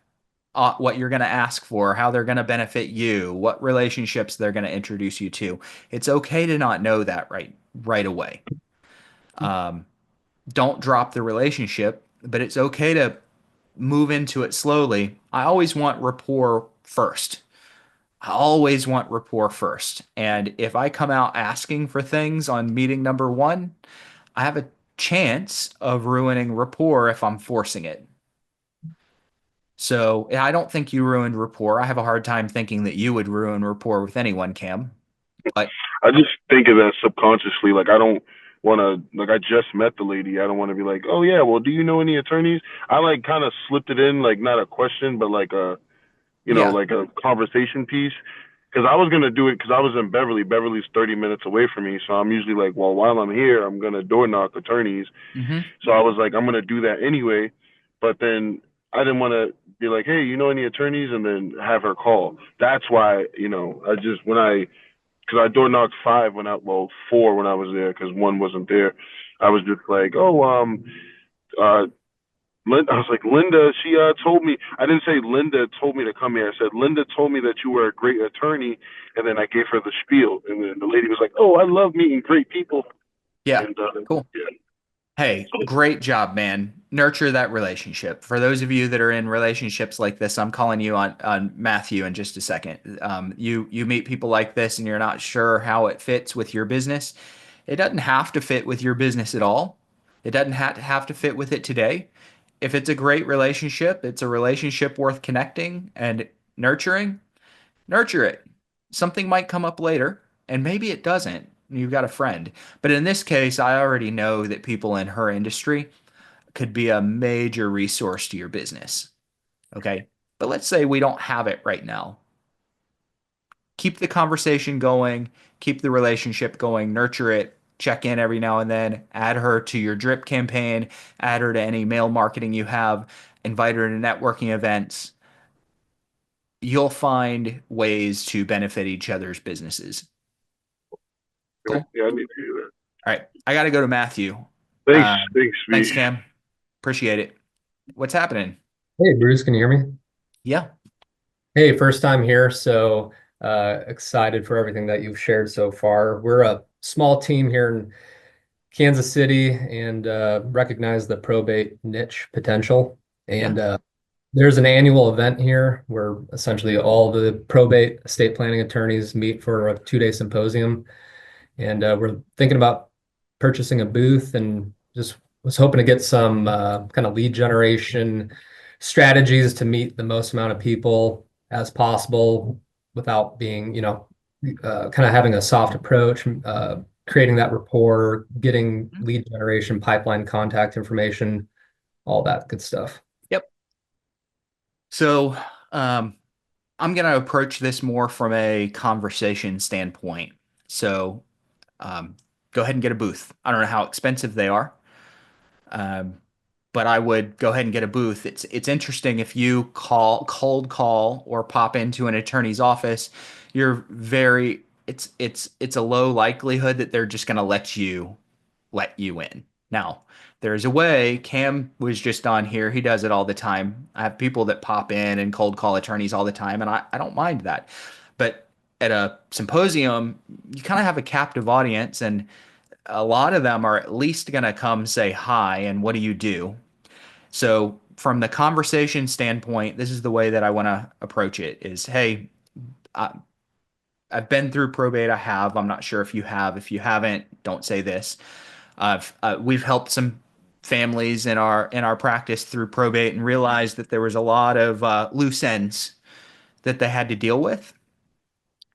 what you're going to ask for, how they're going to benefit you, what relationships they're going to introduce you to. It's okay to not know that right away. Um, don't drop the relationship, but it's okay to move into it slowly, I always want rapport first. I always want rapport first. And if I come out asking for things on meeting number one, I have a chance of ruining rapport if I'm forcing it. So I don't think you ruined rapport. I have a hard time thinking that you would ruin rapport with anyone, Cam. But I just think of that subconsciously. Like I don't want to. Like I just met the lady. I don't want to be like, oh yeah, well, do you know any attorneys? I like kind of slipped it in, like not a question, but like a yeah. like a conversation piece. Because I was gonna do it because I was in Beverly. Beverly's 30 minutes away from me, so I'm usually like, well, while I'm here, I'm gonna door knock attorneys. Hmm. So I was like, I'm gonna do that anyway. But then I didn't want to be like, hey, you know any attorneys, and then have her call. That's why I just when I because I door knocked five when four when I was there because one wasn't there. I was just like, oh, uh, Linda, I was like, Linda, she told me, I didn't say Linda told me to come here. I said, Linda told me that you were a great attorney. And then I gave her the spiel. And then the lady was like, oh, I love meeting great people. Yeah. And Cool. yeah. Hey, great job, man. Nurture that relationship. For those of you that are in relationships like this, I'm calling you on Matthew in just a second. You meet people like this and you're not sure how it fits with your business. It doesn't have to fit with your business at all. It doesn't have to fit with it today. If it's a great relationship, it's a relationship worth connecting and nurturing, nurture it. Something might come up later, and maybe it doesn't. You've got a friend. But in this case, I already know that people in her industry could be a major resource to your business. Okay. But let's say we don't have it right now. Keep the conversation going, keep the relationship going, nurture it, check in every now and then, add her to your drip campaign, add her to any mail marketing you have, invite her to networking events. You'll find ways to benefit each other's businesses. Cool. Yeah, I need to do that. All right. I got to go to Matthew. Thanks, Uh, thanks, thanks, V. Cam. Appreciate it. What's happening? Hey, Bruce, can you hear me? Yeah. Hey, first time here, so excited for everything that you've shared so far. We're a small team here in Kansas City and recognize the probate niche potential. Yeah. And there's an annual event here where essentially all the probate estate planning attorneys meet for a 2-day symposium. And we're thinking about purchasing a booth and just was hoping to get some kind of lead generation strategies to meet the most amount of people as possible without being, kind of having a soft approach, creating that rapport, getting lead generation, pipeline contact information, all that good stuff. Yep. So, I'm going to approach this more from a conversation standpoint. So, go ahead and get a booth. I don't know how expensive they are, um, but I would go ahead and get a booth. It's interesting if you cold call or pop into an attorney's office, you're very it's a low likelihood that they're just going to let you in. Now, there's a way. Cam was just on here. He does it all the time. I have people that pop in and cold call attorneys all the time, and I don't mind that. But at a symposium, you kind of have a captive audience, and a lot of them are at least going to come say hi and what do you do? So from the conversation standpoint, this is the way that I want to approach it is, hey, I, I've been through probate. I have. I'm not sure if you have. If you haven't, don't say this. We've helped some families in our practice through probate and realized that there was a lot of loose ends that they had to deal with.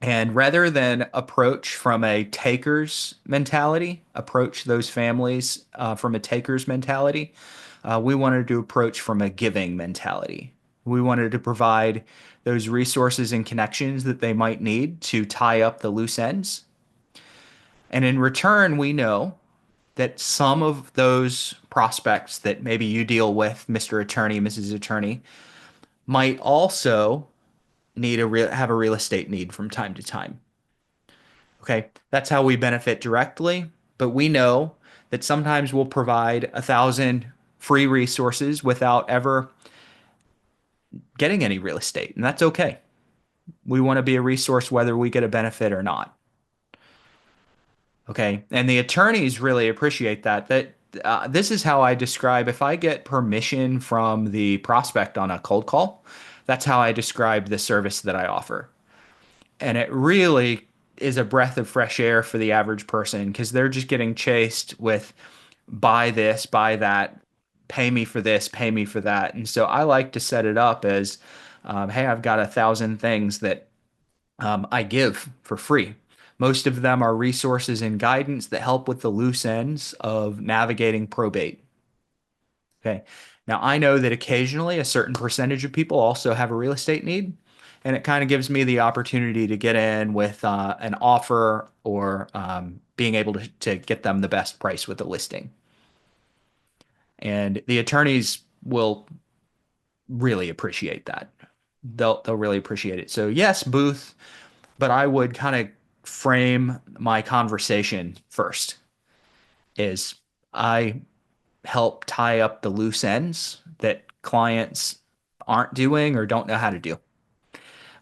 And rather than approach from a taker's mentality, approach those families from a taker's mentality, we wanted to approach from a giving mentality. We wanted to provide those resources and connections that they might need to tie up the loose ends. And in return, we know that some of those prospects that maybe you deal with, Mr. Attorney, Mrs. Attorney, might also have a real estate need from time to time. Okay, that's how we benefit directly, but we know that sometimes we'll provide 1,000 free resources without ever getting any real estate, and that's okay. We want to be a resource whether we get a benefit or not. Okay, and the attorneys really appreciate that This is how I describe if I get permission from the prospect on a cold call, that's how I describe the service that I offer. And it really is a breath of fresh air for the average person because they're just getting chased with buy this, buy that, pay me for this, pay me for that. And so I like to set it up as, hey, I've got 1,000 things that I give for free. Most of them are resources and guidance that help with the loose ends of navigating probate. Okay. Now, I know that occasionally a certain percentage of people also have a real estate need, and it kind of gives me the opportunity to get in with an offer or being able to get them the best price with the listing. And the attorneys will really appreciate that. They'll really appreciate it. So yes, booth, but I would kind of frame my conversation first is I help tie up the loose ends that clients aren't doing or don't know how to do.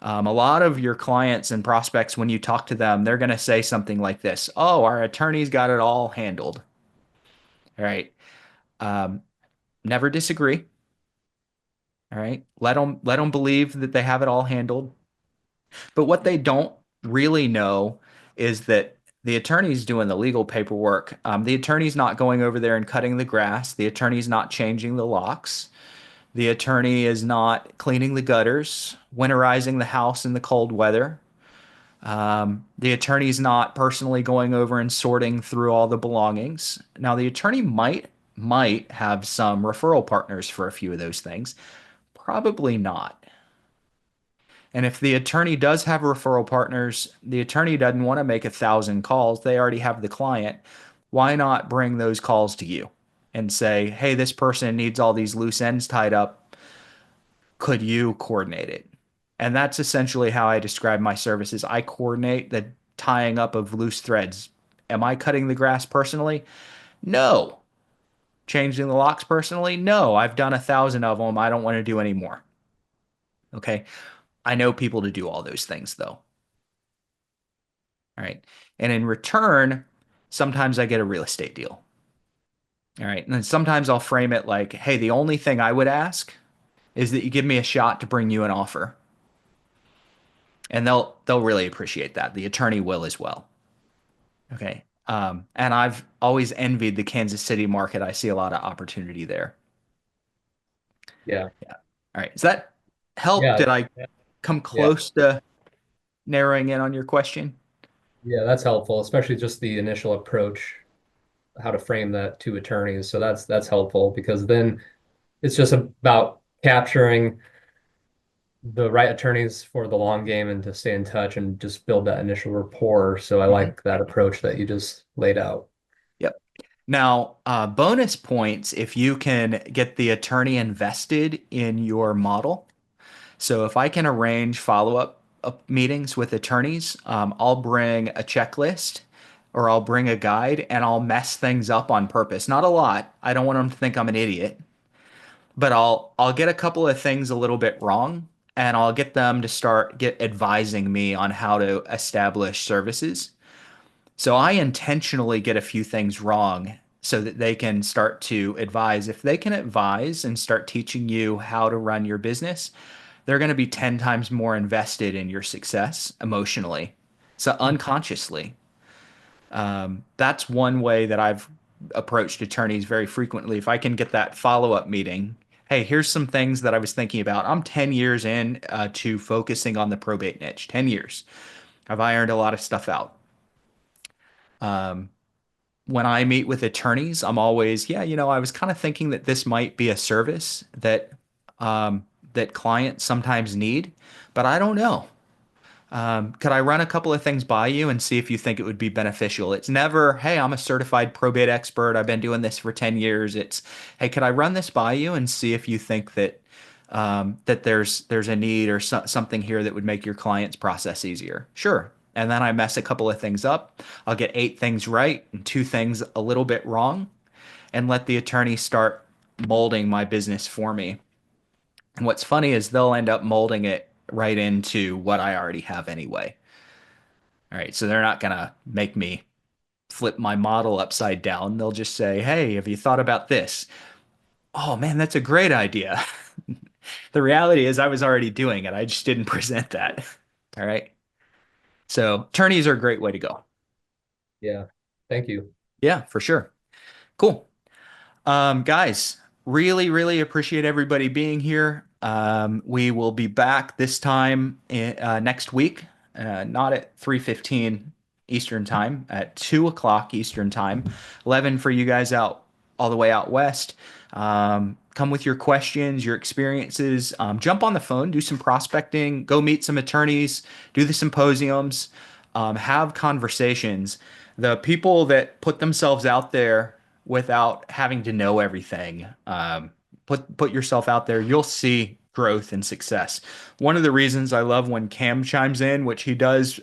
A lot of your clients and prospects, when you talk to them, they're going to say something like this. Oh, our attorney's got it all handled. All right. Um, Never disagree. All right. Let them believe that they have it all handled. But what they don't really know is that the attorney's doing the legal paperwork. The attorney's not going over there and cutting the grass. The attorney's not changing the locks. The attorney is not cleaning the gutters, winterizing the house in the cold weather. The attorney's not personally going over and sorting through all the belongings. Now, the attorney might have some referral partners for a few of those things. Probably not. And if the attorney does have referral partners, the attorney doesn't want to make 1,000 calls. They already have the client. Why not bring those calls to you and say, hey, this person needs all these loose ends tied up. Could you coordinate it? And that's essentially how I describe my services. I coordinate the tying up of loose threads. Am I cutting the grass personally? No. Changing the locks personally? No. I've done 1,000 of them. I don't want to do any more. Okay. I know people to do all those things though. All right. And in return, sometimes I get a real estate deal. All right. And then sometimes I'll frame it like, hey, the only thing I would ask is that you give me a shot to bring you an offer. And they'll really appreciate that. The attorney will as well. Okay. And I've always envied the Kansas City market. I see a lot of opportunity there. Yeah. Yeah. All right. Does that help? Yeah. Did I come Yeah. close to narrowing in on your question? Yeah, that's helpful, especially just the initial approach, how to frame that to attorneys. So that's helpful because then it's just about capturing the right attorneys for the long game and to stay in touch and just build that initial rapport. So I like that approach that you just laid out. Yep. Now, bonus points if you can get the attorney invested in your model. So if I can arrange follow-up meetings with attorneys, I'll bring a checklist or I'll bring a guide and I'll mess things up on purpose. Not a lot. I don't want them to think I'm an idiot, but I'll get a couple of things a little bit wrong and I'll get them to get advising me on how to establish services. So I intentionally get a few things wrong so that they can start to advise. If they can advise and start teaching you how to run your business, they're going to be 10 times more invested in your success emotionally. So unconsciously. That's one way that I've approached attorneys very frequently. If I can get that follow-up meeting, hey, here's some things that I was thinking about. I'm 10 years in to focusing on the probate niche. 10 years. I've ironed a lot of stuff out. When I meet with attorneys, I'm always, yeah, I was kind of thinking that this might be a service that clients sometimes need, but I don't know. Could I run a couple of things by you and see if you think it would be beneficial? It's never, hey, I'm a certified probate expert. I've been doing this for 10 years. It's, hey, could I run this by you and see if you think that that there's a need or something here that would make your client's process easier? Sure. And then I mess a couple of things up. I'll get 8 things right and 2 things a little bit wrong and let the attorney start molding my business for me. And what's funny is they'll end up molding it right into what I already have anyway. All right, so they're not gonna make me flip my model upside down. They'll just say, "Hey, have you thought about this?" Oh man, that's a great idea. The reality is I was already doing it. I just didn't present that. All right. So attorneys are a great way to go. Yeah. Thank you. Yeah, for sure. Cool. Guys, really, really appreciate everybody being here. We will be back this time next week, not at 3:15 Eastern time, at 2 o'clock Eastern time, 11 for you guys out all the way out west. Come with your questions, your experiences. Jump on the phone, do some prospecting, go meet some attorneys, do the symposiums, have conversations. The people that put themselves out there without having to know everything. Put yourself out there. You'll see growth and success. One of the reasons I love when Cam chimes in, which he does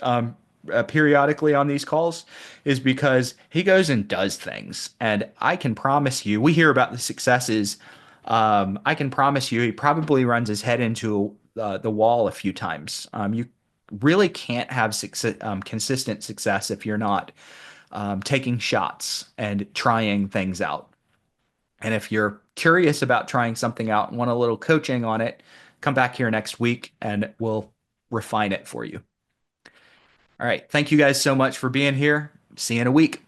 periodically on these calls, is because he goes and does things. And I can promise you, we hear about the successes. I can promise you, he probably runs his head into the wall a few times. You really can't have consistent success if you're not taking shots and trying things out. And if you're curious about trying something out and want a little coaching on it, come back here next week and we'll refine it for you. All right. Thank you guys so much for being here. See you in a week.